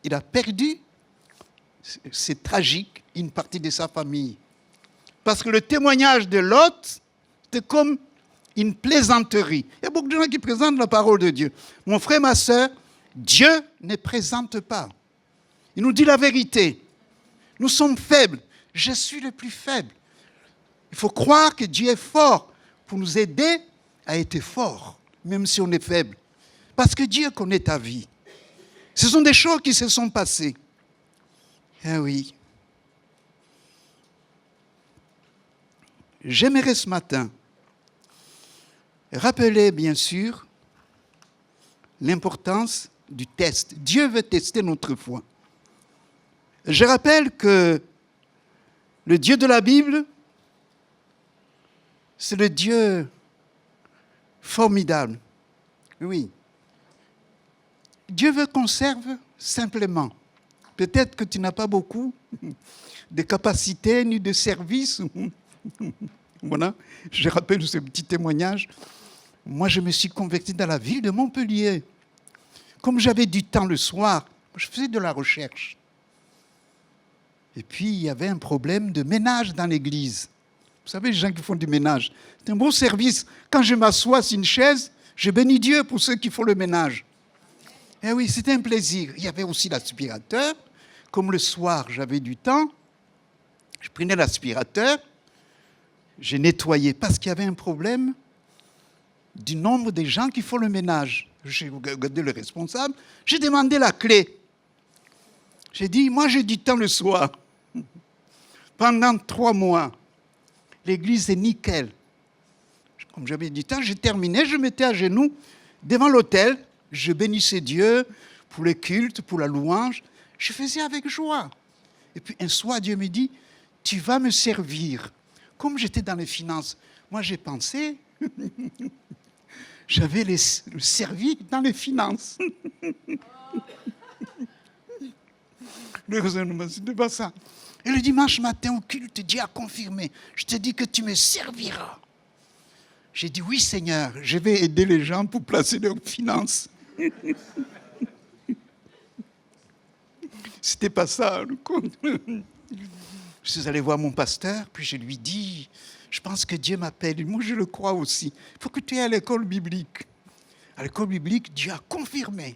Il a perdu, c'est tragique, une partie de sa famille. Parce que le témoignage de Lot, c'était comme une plaisanterie. Il y a beaucoup de gens qui présentent la parole de Dieu. Mon frère, ma soeur, Dieu ne présente pas. Il nous dit la vérité. Nous sommes faibles. Je suis le plus faible. Il faut croire que Dieu est fort pour nous aider à être fort, même si on est faible. Parce que Dieu connaît ta vie. Ce sont des choses qui se sont passées. Eh oui. J'aimerais ce matin Rappelez bien sûr l'importance du test. Dieu veut tester notre foi. Je rappelle que le Dieu de la Bible, c'est le Dieu formidable. Oui. Dieu veut qu'on serve simplement. Peut-être que tu n'as pas beaucoup de capacités ni de services. Voilà. Je rappelle ce petit témoignage. Moi, je me suis converti dans la ville de Montpellier. Comme j'avais du temps le soir, je faisais de la recherche. Et puis, il y avait un problème de ménage dans l'église. Vous savez, les gens qui font du ménage, c'est un bon service. Quand je m'assois sur une chaise, je bénis Dieu pour ceux qui font le ménage. Eh oui, c'était un plaisir. Il y avait aussi l'aspirateur. Comme le soir, j'avais du temps, je prenais l'aspirateur, j'ai nettoyé parce qu'il y avait un problème du nombre de gens qui font le ménage. J'ai regardé le responsable, j'ai demandé la clé. J'ai dit, moi j'ai du temps le soir. Pendant 3 mois, l'église est nickel. Comme j'avais du temps, j'ai terminé, je me mettais à genoux devant l'autel, je bénissais Dieu pour les cultes, pour la louange. Je faisais avec joie. Et puis un soir, Dieu me dit, tu vas me servir. Comme j'étais dans les finances, moi j'ai pensé, j'avais le servi dans les finances. Le raisonnement, c'était pas ça. Et le dimanche matin au culte, Dieu a confirmé, je te dis que tu me serviras. J'ai dit, oui Seigneur, je vais aider les gens pour placer leurs finances. C'était pas ça le compte. Je suis allé voir mon pasteur, puis je lui dis, je pense que Dieu m'appelle. Moi, je le crois aussi. Il faut que tu ailles à l'école biblique. À l'école biblique, Dieu a confirmé.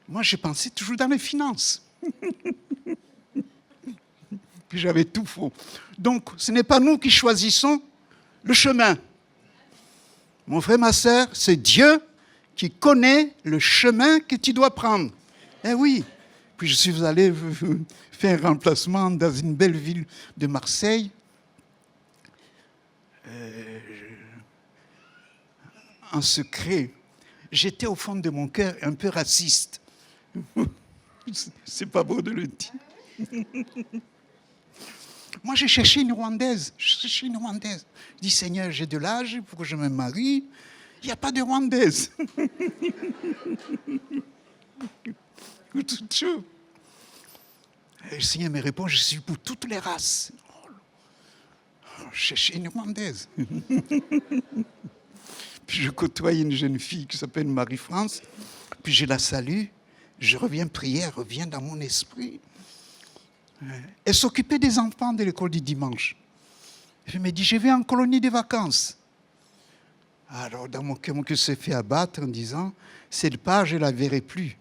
Moi, je pensais toujours dans les finances. Puis j'avais tout faux. Donc, ce n'est pas nous qui choisissons le chemin. Mon frère, ma sœur, c'est Dieu qui connaît le chemin que tu dois prendre. Eh oui. Puis je suis allé faire un remplacement dans une belle ville de Marseille. En secret. J'étais au fond de mon cœur un peu raciste. C'est pas beau de le dire. Moi, j'ai cherché une Rwandaise. Je dis, Seigneur, j'ai de l'âge pour que je me marie. Il n'y a pas de Rwandaise. Toute chose. Et le Seigneur me répond, je suis pour toutes les races. Je cherchais une Rwandaise. Puis je côtoie une jeune fille qui s'appelle Marie-France. Puis je la salue. Je reviens prier, elle revient dans mon esprit. Elle s'occupait des enfants de l'école du dimanche. Je me dis, je vais en colonie de vacances. Alors, dans mon cœur s'est fait abattre en disant, cette part, je ne la verrai plus.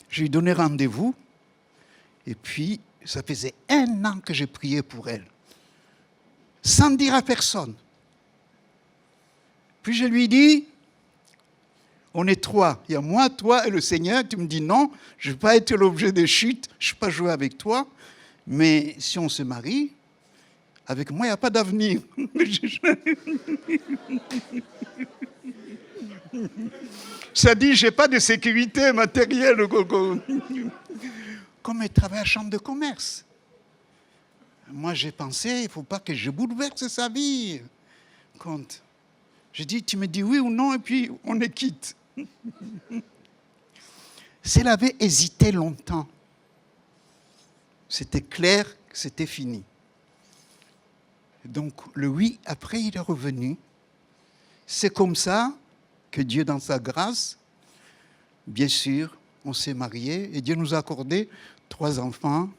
Je lui donnais rendez-vous. Et puis, ça faisait 1 an que je priais pour elle. Sans dire à personne. Puis je lui dis, on est 3. Il y a moi, toi et le Seigneur. Tu me dis non, je ne veux pas être l'objet de chute, je ne veux pas jouer avec toi. Mais si on se marie, avec moi, il n'y a pas d'avenir. Ça dit, je n'ai pas de sécurité matérielle. Comme elle travaille à la chambre de commerce. Moi, j'ai pensé, il ne faut pas que je bouleverse sa vie. Compte. Je dis, tu me dis oui ou non, et puis on est quitte. Si elle avait hésité longtemps, c'était clair que c'était fini. Donc, le oui, après, il est revenu. C'est comme ça que Dieu, dans sa grâce, bien sûr, on s'est mariés et Dieu nous a accordé 3 enfants.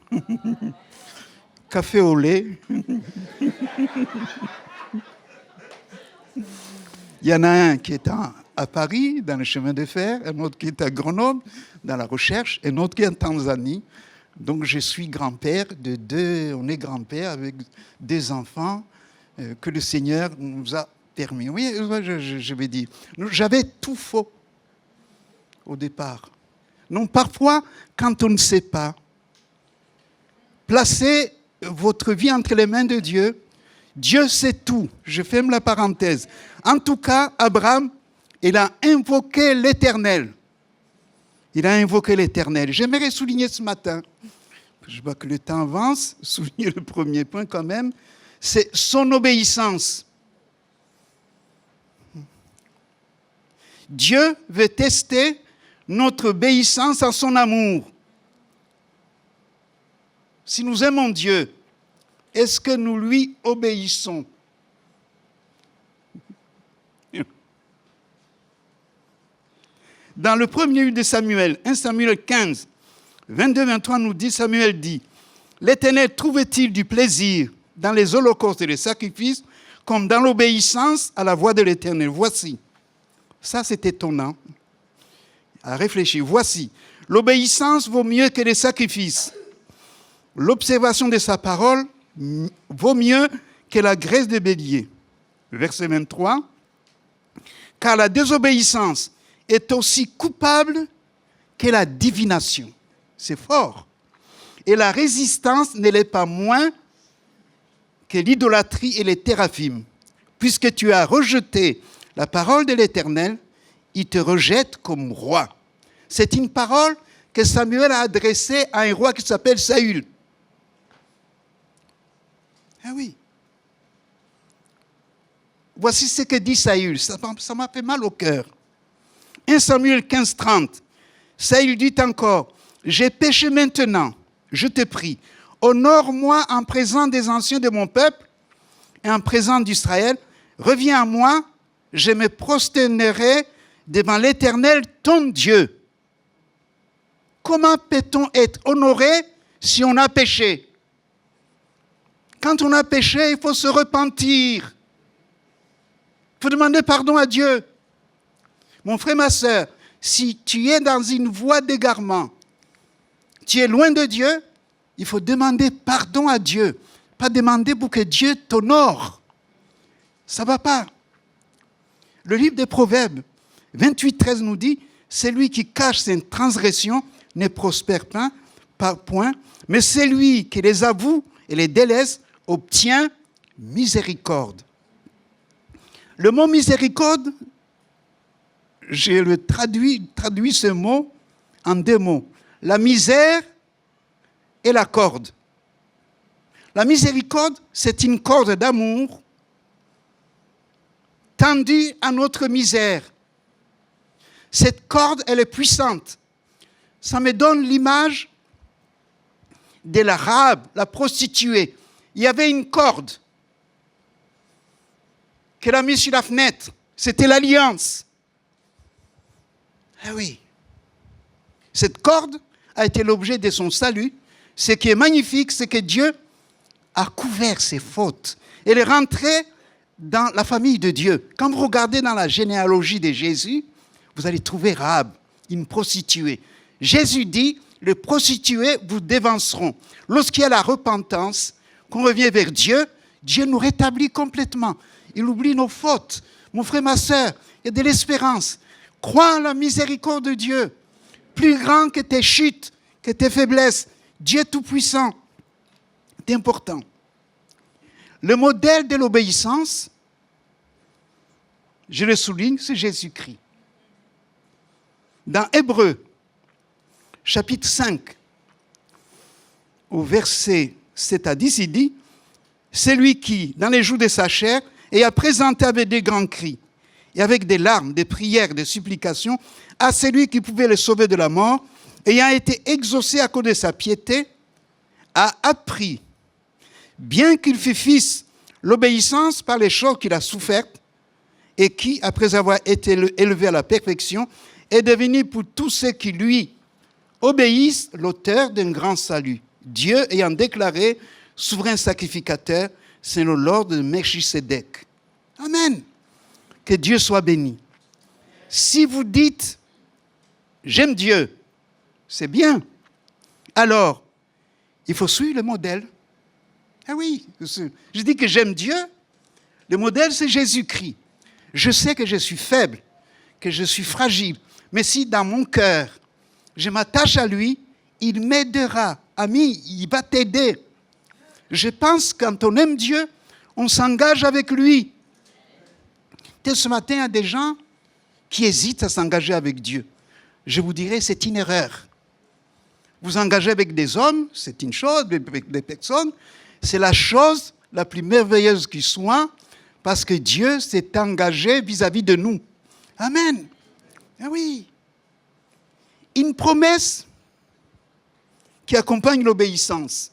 Café au lait. Il y en a un qui est à Paris, dans le chemin de fer, un autre qui est à Grenoble, dans la recherche, et un autre qui est en Tanzanie. Donc je suis grand-père de 2, on est grand-père avec 2 enfants que le Seigneur nous a permis. Oui, je vais dire, j'avais tout faux au départ. Donc parfois, quand on ne sait pas, placez votre vie entre les mains de Dieu. Dieu sait tout. Je ferme la parenthèse. En tout cas, Abraham, il a invoqué l'Éternel. Il a invoqué l'Éternel. J'aimerais souligner ce matin, je vois que le temps avance, souligner le premier point quand même, c'est son obéissance. Dieu veut tester notre obéissance à son amour. Si nous aimons Dieu, est-ce que nous lui obéissons? Dans le premier livre de Samuel, 1 Samuel 15, 22-23, nous dit, Samuel dit, « L'Éternel trouvait-il du plaisir dans les holocaustes et les sacrifices, comme dans l'obéissance à la voix de l'Éternel. Voici. » Ça, c'est étonnant. À réfléchir. Voici. L'obéissance vaut mieux que les sacrifices. L'observation de sa parole vaut mieux que la graisse de bélier. Verset 23. Car la désobéissance est aussi coupable que la divination. C'est fort. Et la résistance ne l'est pas moins que l'idolâtrie et les théraphim. Puisque tu as rejeté la parole de l'Éternel, il te rejette comme roi. C'est une parole que Samuel a adressée à un roi qui s'appelle Saül. Ah oui. Voici ce que dit Saül. Ça m'a fait mal au cœur. 1 Samuel 15, 30. Saül dit encore, « J'ai péché maintenant, je te prie, honore-moi en présence des anciens de mon peuple et en présence d'Israël. Reviens à moi, je me prosternerai devant l'Éternel, ton Dieu. » Comment peut-on être honoré si on a péché? Quand on a péché, il faut se repentir. Il faut demander pardon à Dieu. Mon frère, ma soeur, si tu es dans une voie d'égarement, tu es loin de Dieu, il faut demander pardon à Dieu. Pas demander pour que Dieu t'honore. Ça ne va pas. Le livre des Proverbes, 28, 13 nous dit, « Celui qui cache ses transgressions ne prospère pas, par point, mais celui qui les avoue et les délaisse obtient miséricorde. » Le mot miséricorde, je le traduis ce mot en deux mots. La misère et la corde. La miséricorde, c'est une corde d'amour tendue à notre misère. Cette corde, elle est puissante. Ça me donne l'image de la Rahab, la prostituée. Il y avait une corde qu'elle a mise sur la fenêtre. C'était l'alliance. Ah oui. Cette corde a été l'objet de son salut. Ce qui est magnifique, c'est que Dieu a couvert ses fautes. Elle est rentrée dans la famille de Dieu. Quand vous regardez dans la généalogie de Jésus, vous allez trouver Rahab, une prostituée. Jésus dit, les prostituées vous dévanceront. Lorsqu'il y a la repentance, qu'on revient vers Dieu, Dieu nous rétablit complètement. Il oublie nos fautes. Mon frère, ma soeur, il y a de l'espérance. Crois en la miséricorde de Dieu. Plus grand que tes chutes, que tes faiblesses. Dieu tout-puissant. C'est important. Le modèle de l'obéissance, je le souligne, c'est Jésus-Christ. Dans Hébreux, chapitre 5, au verset 7 à 10, il dit, « Celui qui, dans les jours de sa chair, et a présenté avec des grands cris, et avec des larmes, des prières, des supplications, à celui qui pouvait le sauver de la mort, ayant été exaucé à cause de sa piété, a appris, bien qu'il fût fils, l'obéissance par les choses qu'il a souffertes, et qui, après avoir été élevé à la perfection, est devenu pour tous ceux qui lui obéissent l'auteur d'un grand salut. Dieu ayant déclaré souverain sacrificateur, selon l'ordre de Melchisédek. Amen. Que Dieu soit béni. Si vous dites, j'aime Dieu, c'est bien. Alors, il faut suivre le modèle. Ah oui, je dis que j'aime Dieu. Le modèle, c'est Jésus-Christ. Je sais que je suis faible, que je suis fragile. Mais si dans mon cœur, je m'attache à lui, il m'aidera. Ami, il va t'aider. Je pense que quand on aime Dieu, On s'engage avec lui. Et ce matin, il y a des gens qui hésitent à s'engager avec Dieu. Je vous dirais, c'est une erreur. Vous engagez avec des hommes, c'est une chose, avec des personnes, c'est la chose la plus merveilleuse qui soit, parce que Dieu s'est engagé vis-à-vis de nous. Amen. Ah oui. Une promesse qui accompagne l'obéissance.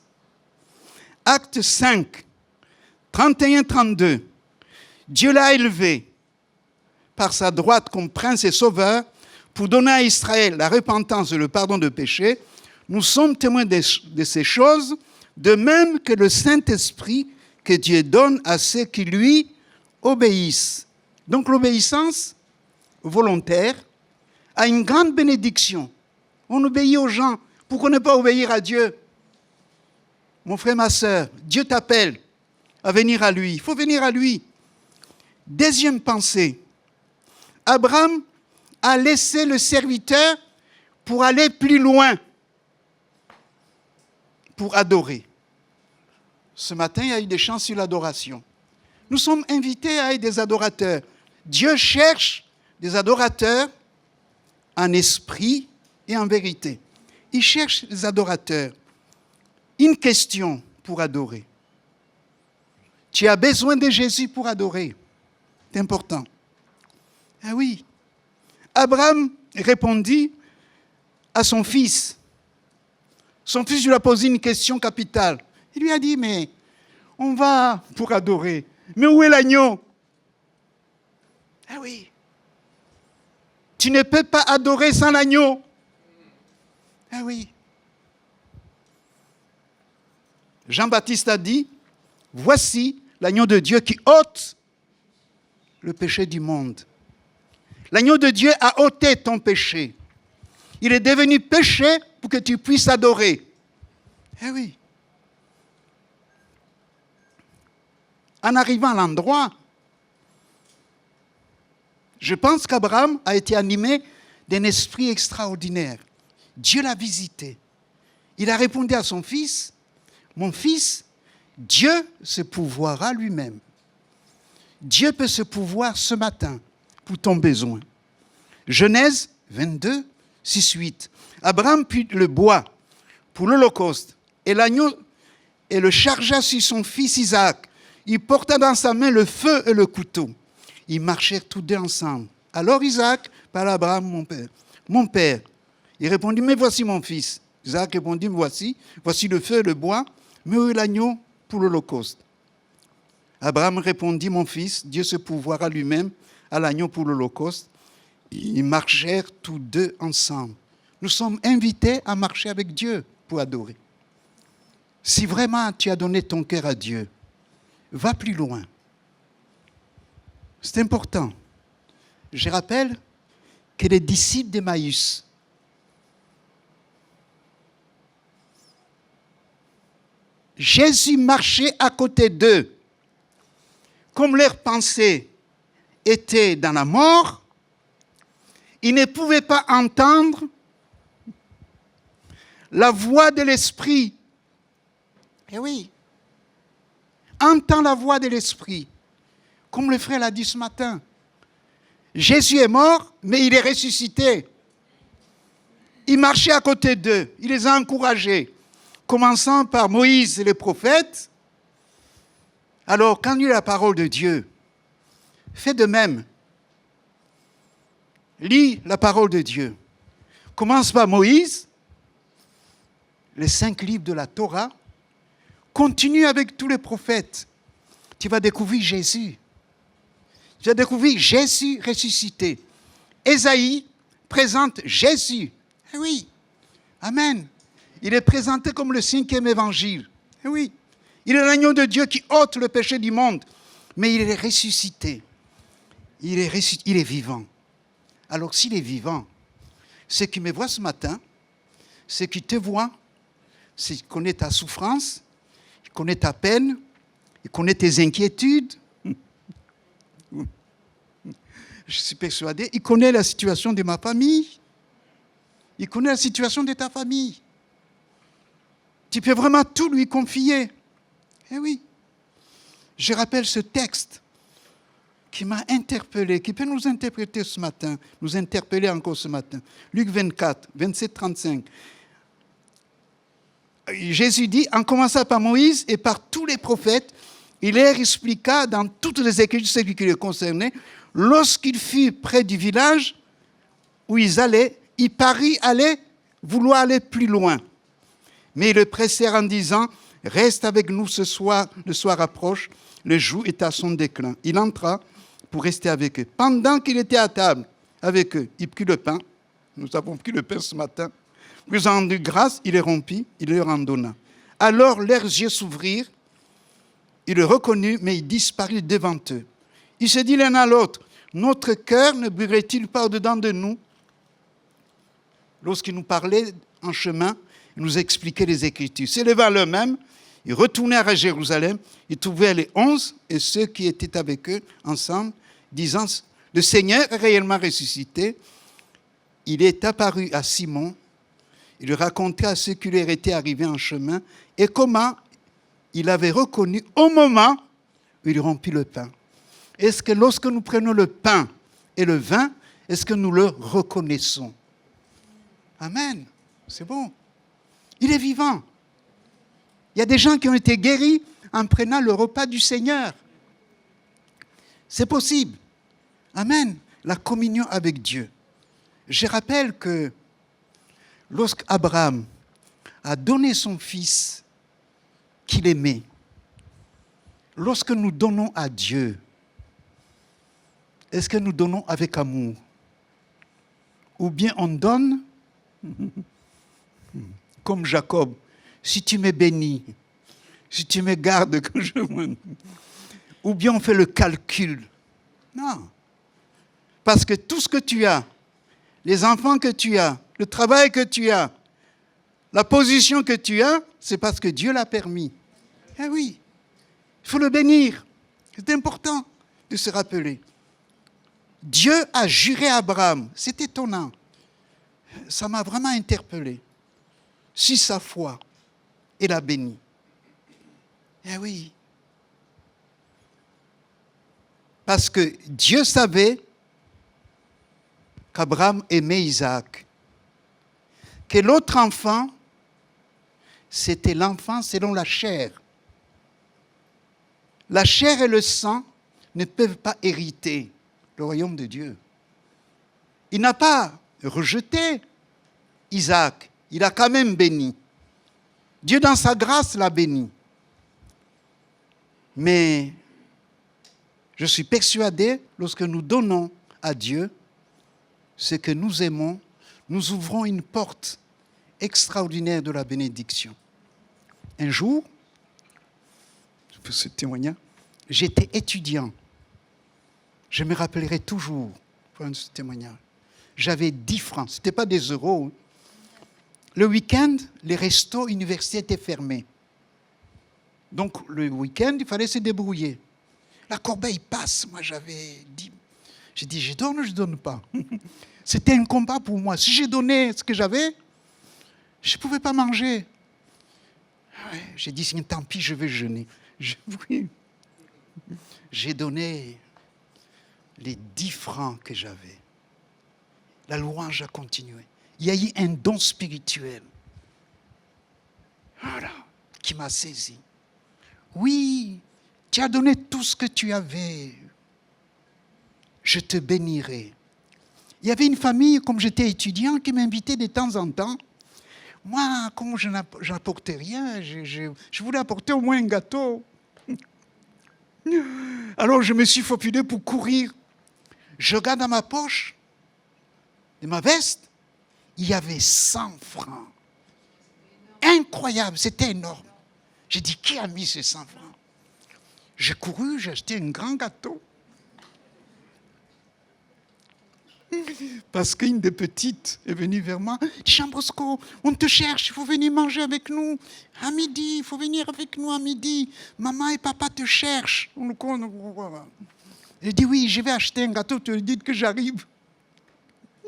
Acte 5, 31-32. Dieu l'a élevé par sa droite comme prince et sauveur pour donner à Israël la repentance et le pardon de péché. Nous sommes témoins de ces choses, de même que le Saint-Esprit que Dieu donne à ceux qui lui obéissent. Donc l'obéissance volontaire a une grande bénédiction. On obéit aux gens. Pourquoi ne pas obéir à Dieu? Mon frère, ma soeur, Dieu t'appelle à venir à lui. Il faut venir à lui. Deuxième pensée. Abraham a laissé le serviteur pour aller plus loin, pour adorer. Ce matin, il y a eu des chants sur l'adoration. Nous sommes invités à être des adorateurs. Dieu cherche des adorateurs en esprit et en vérité. Il cherche des adorateurs. Une question pour adorer. Tu as besoin de Jésus pour adorer. C'est important. Ah oui. Abraham répondit à son fils. Son fils lui a posé une question capitale. Il lui a dit, mais on va pour adorer. Mais où est l'agneau? Ah oui. Tu ne peux pas adorer sans l'agneau. Ah oui. Jean-Baptiste a dit, voici l'agneau de Dieu qui ôte le péché du monde. L'agneau de Dieu a ôté ton péché. Il est devenu péché pour que tu puisses adorer. Eh oui. En arrivant à l'endroit, je pense qu'Abraham a été animé d'un esprit extraordinaire. Dieu l'a visité. Il a répondu à son fils, mon fils, Dieu se pourvoira lui-même. Dieu peut se pourvoir ce matin pour ton besoin. Genèse 22, 6, 8. Abraham prit le bois pour l'Holocauste et l'agneau et le chargea sur son fils Isaac. Il porta dans sa main le feu et le couteau. Ils marchèrent tous deux ensemble. Alors Isaac parla à Abraham, mon père. Mon père. Il répondit, mais voici mon fils. Isaac répondit, voici le feu et le bois, mais où est l'agneau pour l'Holocauste? Abraham répondit, mon fils, Dieu se pourvoira lui-même à l'agneau pour l'Holocauste. Ils marchèrent tous deux ensemble. Nous sommes invités à marcher avec Dieu pour adorer. Si vraiment tu as donné ton cœur à Dieu, va plus loin. C'est important. Je rappelle que les disciples d'Emmaüs, Jésus marchait à côté d'eux. Comme leur pensée était dans la mort, ils ne pouvaient pas entendre la voix de l'Esprit. Eh oui, entends la voix de l'Esprit. Comme le frère l'a dit ce matin. Jésus est mort, mais il est ressuscité. Il marchait à côté d'eux, il les a encouragés, commençant par Moïse et les prophètes. Alors, quand il y a la parole de Dieu, fais de même. Lis la parole de Dieu. Commence par Moïse, les 5 livres de la Torah. Continue avec tous les prophètes. Tu vas découvrir Jésus. Tu vas découvrir Jésus ressuscité. Ésaïe présente Jésus. Eh oui. Amen. Il est présenté comme le 5e évangile. Eh oui. Il est l'agneau de Dieu qui ôte le péché du monde. Mais il est ressuscité. Il est vivant. Alors s'il est vivant, ceux qui me voient ce matin, ceux qui te voient, ceux qui connaissent ta souffrance, qui connaissent ta peine, qui connaissent tes inquiétudes, je suis persuadé, il connaît la situation de ma famille, il connaît la situation de ta famille. Tu peux vraiment tout lui confier. Eh oui. Je rappelle ce texte qui m'a interpellé, qui peut nous interpréter ce matin, nous interpeller encore ce matin. Luc 24, 27, 35. Jésus dit, en commençant par Moïse et par tous les prophètes, il leur expliqua dans toutes les Écritures ce qui les concernait. Lorsqu'il fut près du village où ils allaient, il parut vouloir aller plus loin. Mais ils le pressèrent en disant, « Reste avec nous ce soir, le soir approche, le jour est à son déclin. » Il entra pour rester avec eux. Pendant qu'il était à table avec eux, il prit le pain. Nous avons pris le pain ce matin. Puis rendu grâce, il les rompit, il leur en donna. Alors leurs yeux s'ouvrirent, ils le reconnurent, mais il disparut devant eux. Il se dit l'un à l'autre, notre cœur ne brûlerait-il pas au-dedans de nous? Lorsqu'il nous parlait en chemin, il nous expliquait les Écritures. S'élevant eux-mêmes, ils retournèrent à Jérusalem, ils trouvèrent les 11 et ceux qui étaient avec eux ensemble, disant, le Seigneur est réellement ressuscité. Il est apparu à Simon, il lui raconta ce qui lui était arrivé en chemin et comment il avait reconnu au moment où il rompit le pain. Est-ce que lorsque nous prenons le pain et le vin, est-ce que nous le reconnaissons? Amen. C'est bon. Il est vivant. Il y a des gens qui ont été guéris en prenant le repas du Seigneur. C'est possible. Amen. La communion avec Dieu. Je rappelle que lorsqu'Abraham a donné son fils qu'il aimait, lorsque nous donnons à Dieu, est-ce que nous donnons avec amour? Ou bien on donne comme Jacob, si tu me bénis, si tu me gardes quand je me... Ou bien on fait le calcul. Non. Parce que tout ce que tu as, les enfants que tu as, le travail que tu as, la position que tu as, c'est parce que Dieu l'a permis. Eh oui, il faut le bénir. C'est important de se rappeler. Dieu a juré à Abraham. C'est étonnant. Ça m'a vraiment interpellé. Si sa foi, il a béni. Eh oui. Parce que Dieu savait qu'Abraham aimait Isaac. Que l'autre enfant, c'était l'enfant selon la chair. La chair et le sang ne peuvent pas hériter le royaume de Dieu. Il n'a pas rejeté Isaac, il a quand même béni. Dieu, dans sa grâce, l'a béni. Mais je suis persuadé, lorsque nous donnons à Dieu ce que nous aimons, nous ouvrons une porte extraordinaire de la bénédiction. Un jour, je peux ce témoigner, j'étais étudiant. Je me rappellerai toujours de ce témoignage. J'avais 10 francs, ce n'était pas des euros. Le week-end, les restos universitaires étaient fermés. Donc le week-end, il fallait se débrouiller. La corbeille passe, moi j'avais dit, j'ai dit, je donne ou je ne donne pas. C'était un combat pour moi. Si j'ai donné ce que j'avais, je ne pouvais pas manger. Ouais, j'ai dit, tant pis, je vais jeûner. J'ai donné les 10 francs que j'avais. La louange a continué. Il y a eu un don spirituel. Voilà, qui m'a saisi. Oui, tu as donné tout ce que tu avais. Je te bénirai. Il y avait une famille, comme j'étais étudiant, qui m'invitait de temps en temps. Moi, comme je n'apportais rien, je voulais apporter au moins un gâteau. Alors je me suis faufilé pour courir. Je regarde dans ma poche de ma veste, il y avait 100 francs. Incroyable, c'était énorme. J'ai dit, qui a mis ces 100 francs? J'ai couru, j'ai acheté un grand gâteau. Parce qu'une des petites est venue vers moi. Jean Bosco, on te cherche, il faut venir manger avec nous à midi, il faut venir avec nous à midi. Maman et papa te cherchent. J'ai dit oui, je vais acheter un gâteau, tu lui dis que j'arrive.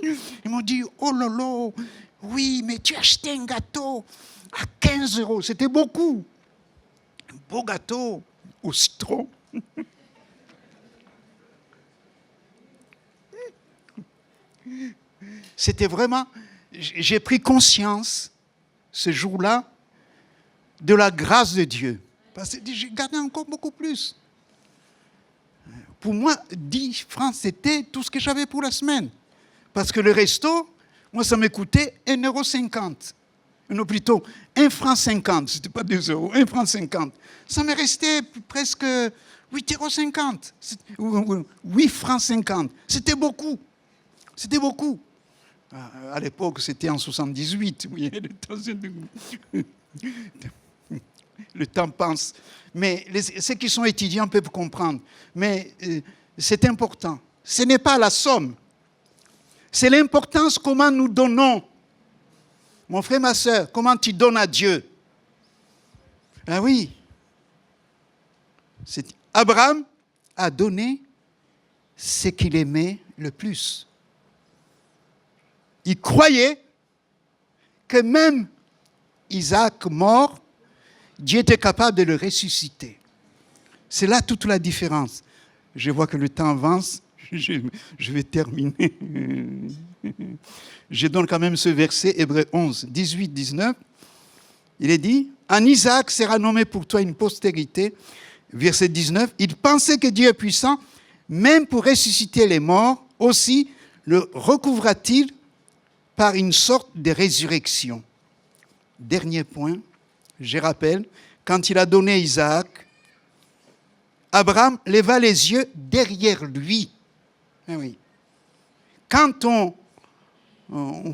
Ils m'ont dit, oh lolo, oui, mais tu as acheté un gâteau à 15 euros, c'était beaucoup. Un beau gâteau au citron. C'était vraiment... J'ai pris conscience, ce jour-là, de la grâce de Dieu. Parce que j'ai gardé encore beaucoup plus. Pour moi, 10 francs, c'était tout ce que j'avais pour la semaine. Parce que le resto, moi, ça me coûtait 1,50 €. Non, plutôt 1,50 franc. Ce n'était pas 2 €, 1,50 franc. Ça me restait presque 8,50 €. 8 francs 50. C'était beaucoup. C'était beaucoup. À l'époque, c'était en 78. Oui, le temps passe. Mais ceux qui sont étudiants peuvent comprendre. Mais c'est important. Ce n'est pas la somme. C'est l'importance comment nous donnons. Mon frère, ma soeur, comment tu donnes à Dieu? Ah oui. Abraham a donné ce qu'il aimait le plus. Il croyait que même Isaac mort, Dieu était capable de le ressusciter. C'est là toute la différence. Je vois que le temps avance. Je vais terminer. Je donne quand même ce verset, Hébreux 11, 18, 19. Il est dit, « En Isaac sera nommé pour toi une postérité. » Verset 19, « Il pensait que Dieu est puissant, même pour ressusciter les morts. Aussi le recouvra-t-il par une sorte de résurrection. » Dernier point, je rappelle, quand il a donné Isaac, Abraham leva les yeux derrière lui. Eh oui. Quand on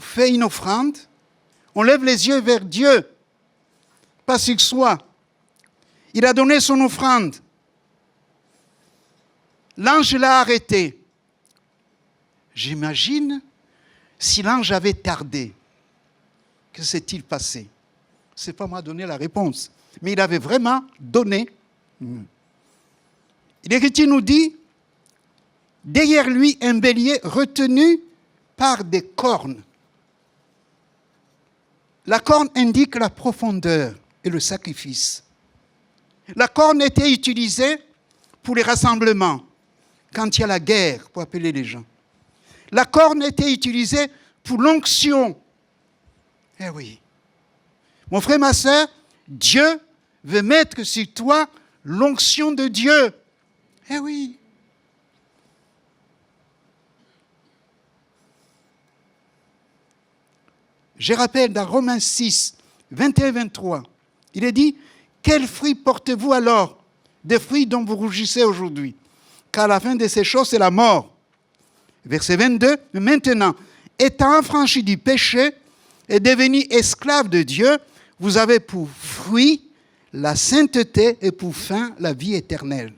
fait une offrande, on lève les yeux vers Dieu, pas sur soi. Il a donné son offrande. L'ange l'a arrêté. J'imagine si l'ange avait tardé, que s'est-il passé? Ce n'est pas moi donner la réponse, mais il avait vraiment donné. L'Écriture nous dit, derrière lui, un bélier retenu par des cornes. La corne indique la profondeur et le sacrifice. La corne était utilisée pour les rassemblements, quand il y a la guerre, pour appeler les gens. La corne était utilisée pour l'onction. Eh oui. Mon frère, ma soeur, Dieu veut mettre sur toi l'onction de Dieu. Eh oui. Je rappelle dans Romains 6, 21-23, il est dit, « Quels fruits portez-vous alors? Des fruits dont vous rougissez aujourd'hui, car la fin de ces choses, c'est la mort. » Verset 22, « Maintenant, étant affranchis du péché et devenus esclaves de Dieu, vous avez pour fruit la sainteté et pour fin la vie éternelle.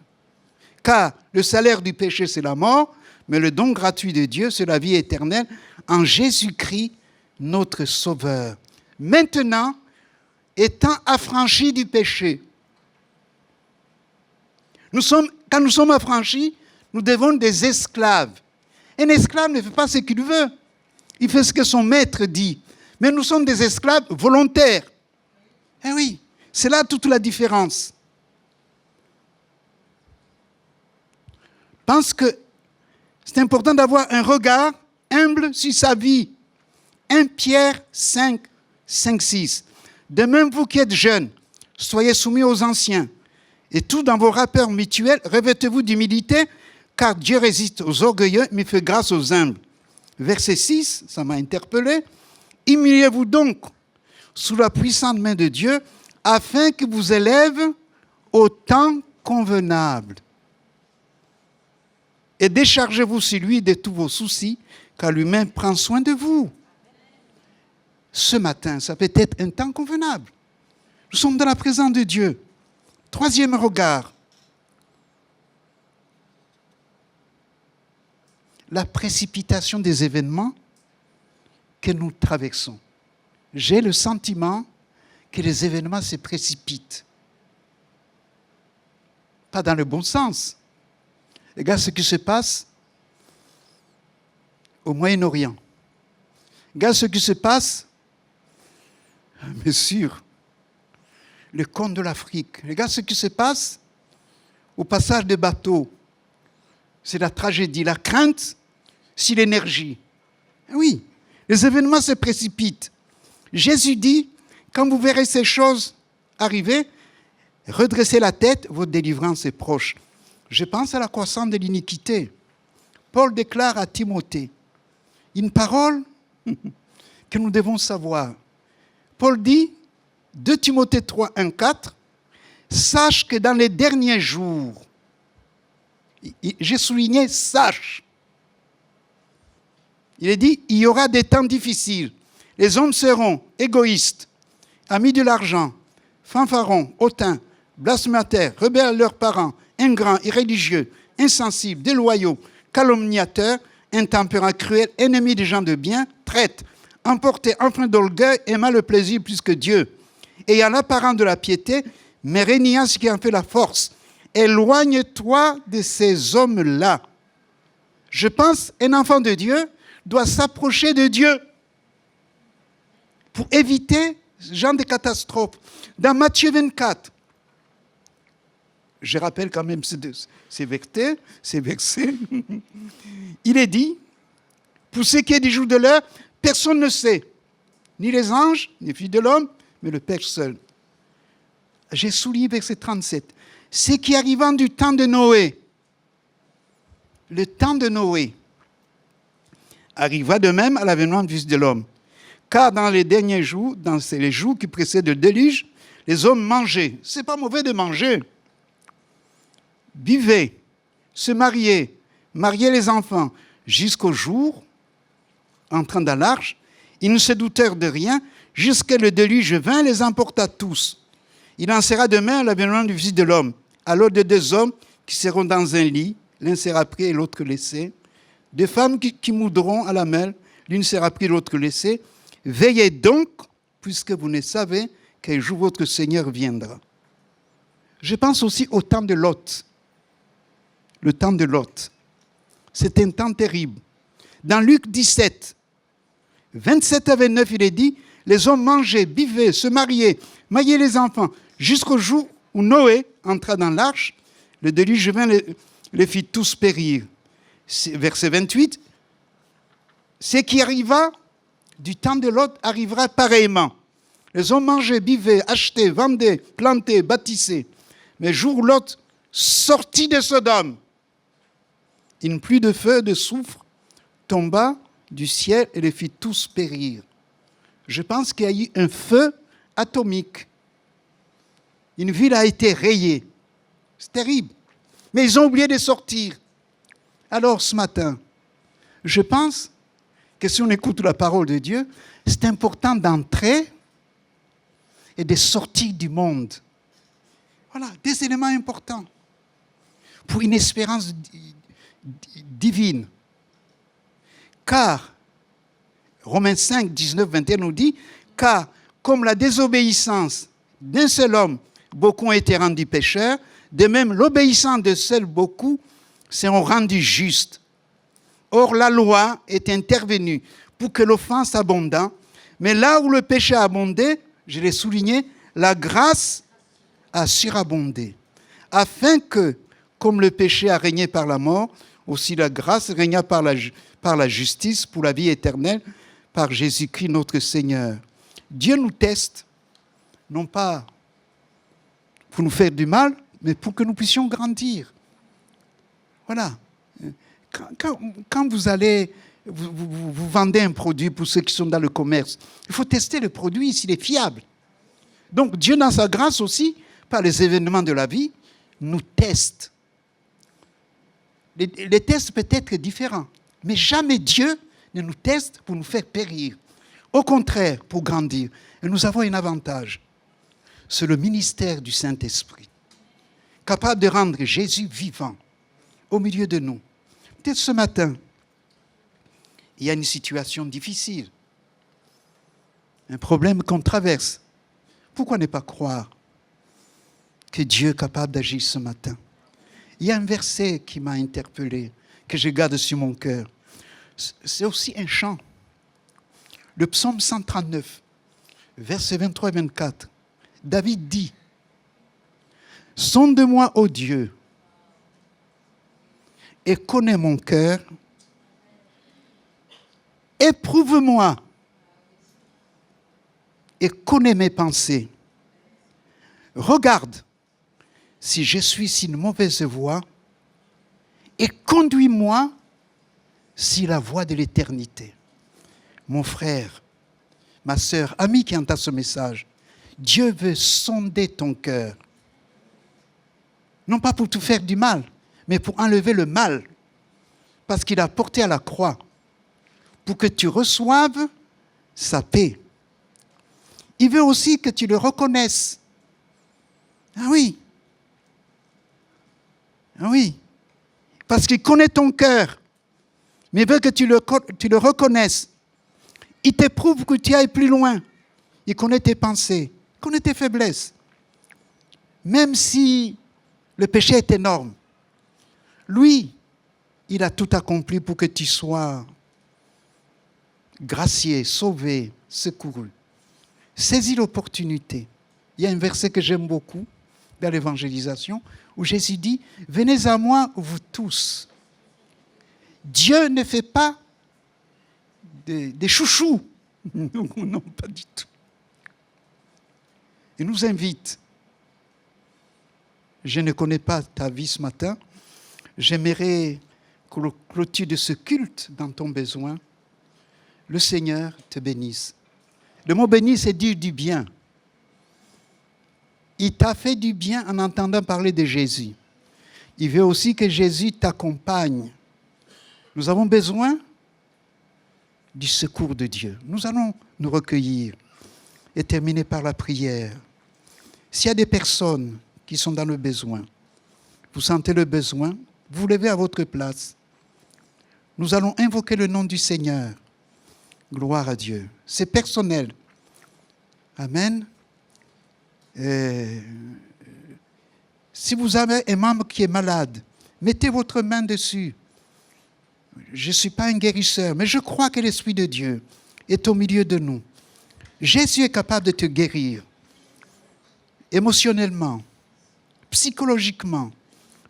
Car le salaire du péché, c'est la mort, mais le don gratuit de Dieu, c'est la vie éternelle en Jésus-Christ, notre Sauveur. Maintenant, étant affranchis du péché, quand nous sommes affranchis, nous devons des esclaves. Un esclave ne fait pas ce qu'il veut. Il fait ce que son maître dit. Mais nous sommes des esclaves volontaires. Eh oui, c'est là toute la différence. Je pense que c'est important d'avoir un regard humble sur sa vie. 1 Pierre 5, 5, 6. De même, vous qui êtes jeunes, soyez soumis aux anciens. Et tout dans vos rapports mutuels, revêtez-vous d'humilité, car Dieu résiste aux orgueilleux, mais fait grâce aux humbles. Verset 6, ça m'a interpellé. Humiliez-vous donc sous la puissante main de Dieu, afin qu'il vous élève au temps convenable. Et déchargez-vous sur lui de tous vos soucis, car lui-même prend soin de vous. Ce matin, ça peut être un temps convenable. Nous sommes dans la présence de Dieu. Troisième regard. La précipitation des événements que nous traversons. J'ai le sentiment que les événements se précipitent. Pas dans le bon sens. Regarde ce qui se passe au Moyen-Orient. Regarde ce qui se passe, bien sûr, le corne de l'Afrique. Regarde ce qui se passe au passage des bateaux. C'est la tragédie, la crainte, c'est l'énergie. Oui, les événements se précipitent. Jésus dit, quand vous verrez ces choses arriver, redressez la tête, votre délivrance est proche. Je pense à la croissance de l'iniquité. Paul déclare à Timothée une parole que nous devons savoir. Paul dit, 2 Timothée 3, 1, 4, « Sache que dans les derniers jours, j'ai souligné « sache ». Il est dit, il y aura des temps difficiles. Les hommes seront égoïstes, amis de l'argent, fanfarons, hautains, blasphémateurs, rebelles à leurs parents, ingrats, irréligieux, insensibles, déloyaux, calomniateurs, intempérants, cruels, ennemis des gens de bien, traîtres, emportés, enfreints d'orgueil, aimant le plaisir plus que Dieu, ayant l'apparence de la piété, mais régnant ce qui en fait la force. Éloigne-toi de ces hommes-là. Je pense qu'un enfant de Dieu doit s'approcher de Dieu pour éviter ce genre de catastrophe. Dans Matthieu 24, je rappelle quand même ces versets, il est dit, pour ce qui est du jour de l'heure, personne ne sait, ni les anges, ni les filles de l'homme, mais le Père seul. J'ai souligné verset 37. Ce qui arrivant du temps de Noé, le temps de Noé, arriva de même à l'avènement du Fils de l'homme. Car dans les derniers jours, dans les jours qui précèdent le déluge, les hommes mangeaient. Ce n'est pas mauvais de manger. Buvaient, se mariaient, mariaient les enfants, jusqu'au jour, entrant dans l'arche, ils ne se doutèrent de rien, jusqu'à le déluge vint, les emporta tous. Il en sera demain à l'avènement du Fils de l'homme. Alors de 2 hommes qui seront dans un lit, l'un sera pris et l'autre laissé. 2 femmes qui moudront à la mêle, l'une sera prise, l'autre laissée. Veillez donc, puisque vous ne savez quel jour votre Seigneur viendra. Je pense aussi au temps de Lot. Le temps de Lot. C'est un temps terrible. Dans Luc 17, 27 à 29, il est dit, les hommes mangeaient, buvaient, se mariaient, mariaient les enfants, jusqu'au jour où Noé entra dans l'arche, le déluge vint, les fit tous périr. Verset 28, ce qui arriva du temps de Lot arrivera pareillement. Les hommes mangeaient, buvaient, achetaient, vendaient, plantaient, bâtissaient. Mais jour où Lot sortit de Sodome, une pluie de feu, de soufre, tomba du ciel et les fit tous périr. Je pense qu'il y a eu un feu atomique. Une ville a été rayée. C'est terrible. Mais ils ont oublié de sortir. Alors ce matin, je pense que si on écoute la parole de Dieu, c'est important d'entrer et de sortir du monde. Voilà, des éléments importants pour une espérance divine. Car, Romains 5, 19, 21 nous dit, car comme la désobéissance d'un seul homme, beaucoup ont été rendus pécheurs, de même l'obéissance de seuls beaucoup seront rendus justes. Or, la loi est intervenue pour que l'offense abondât, mais là où le péché a abondé, je l'ai souligné, la grâce a surabondé, afin que, comme le péché a régné par la mort, aussi la grâce régna par la justice pour la vie éternelle, par Jésus-Christ notre Seigneur. Dieu nous teste, non pas pour nous faire du mal, mais pour que nous puissions grandir. Voilà. Quand vous allez, vous vendez un produit pour ceux qui sont dans le commerce, il faut tester le produit s'il est fiable. Donc Dieu, dans sa grâce aussi, par les événements de la vie, nous teste. Les tests peuvent être différents, mais jamais Dieu ne nous teste pour nous faire périr. Au contraire, pour grandir. Et nous avons un avantage. C'est le ministère du Saint-Esprit, capable de rendre Jésus vivant au milieu de nous. Peut-être ce matin, il y a une situation difficile, un problème qu'on traverse. Pourquoi ne pas croire que Dieu est capable d'agir ce matin? Il y a un verset qui m'a interpellé, que je garde sur mon cœur. C'est aussi un chant. Le psaume 139, versets 23 et 24. David dit, « Sonde-moi, ô Dieu, et connais mon cœur. Éprouve-moi et connais mes pensées. Regarde si je suis sur une mauvaise voie et conduis-moi sur la voie de l'éternité. Mon frère, ma sœur, ami qui entend ce message, Dieu veut sonder ton cœur. Non pas pour te faire du mal, mais pour enlever le mal. Parce qu'il a porté à la croix pour que tu reçoives sa paix. Il veut aussi que tu le reconnaisses. Ah oui. Ah oui. Parce qu'il connaît ton cœur. Mais il veut que tu le reconnaisses. Il t'éprouve que tu ailles plus loin. Il connaît tes pensées, il connaît tes faiblesses. Même si le péché est énorme, lui, il a tout accompli pour que tu sois gracié, sauvé, secouru. Saisis l'opportunité. Il y a un verset que j'aime beaucoup dans l'évangélisation où Jésus dit « Venez à moi, vous tous. » Dieu ne fait pas des chouchous. Non, pas du tout. Il nous invite. Je ne connais pas ta vie ce matin. J'aimerais que le clôture de ce culte dans ton besoin, le Seigneur te bénisse. Le mot béni, c'est dire du bien. Il t'a fait du bien en entendant parler de Jésus. Il veut aussi que Jésus t'accompagne. Nous avons besoin du secours de Dieu. Nous allons nous recueillir et terminer par la prière. S'il y a des personnes qui sont dans le besoin, vous sentez le besoin, vous levez à votre place. Nous allons invoquer le nom du Seigneur. Gloire à Dieu. C'est personnel. Amen. Si vous avez un membre qui est malade, mettez votre main dessus. Je ne suis pas un guérisseur, mais je crois que l'Esprit de Dieu est au milieu de nous. Jésus est capable de te guérir émotionnellement, psychologiquement,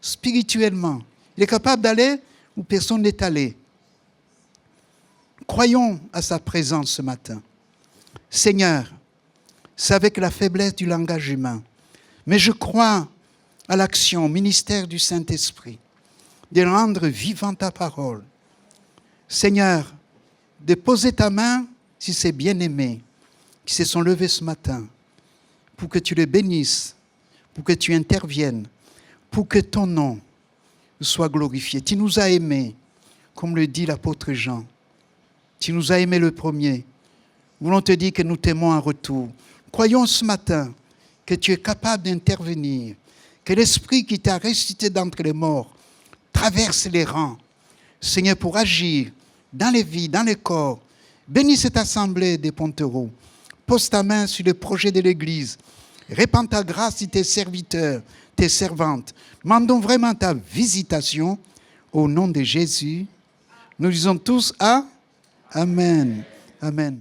spirituellement. Il est capable d'aller où personne n'est allé. Croyons à sa présence ce matin. Seigneur, c'est avec la faiblesse du langage humain, mais je crois à l'action, au ministère du Saint-Esprit, de rendre vivante ta parole. Seigneur, de poser ta main si c'est bien-aimé, qui se sont levés ce matin, pour que tu les bénisses, pour que tu interviennes, pour que ton nom soit glorifié. Tu nous as aimés, comme le dit l'apôtre Jean. Tu nous as aimés le premier. Nous voulons te dire que nous t'aimons en retour. Croyons ce matin que tu es capable d'intervenir, que l'Esprit qui t'a ressuscité d'entre les morts traverse les rangs, Seigneur, pour agir dans les vies, dans les corps. Bénis cette assemblée des Pontereau. Pose ta main sur le projet de l'Église. Répands ta grâce sur tes serviteurs, tes servantes. Demandons vraiment ta visitation au nom de Jésus. Nous disons tous Amen. Amen.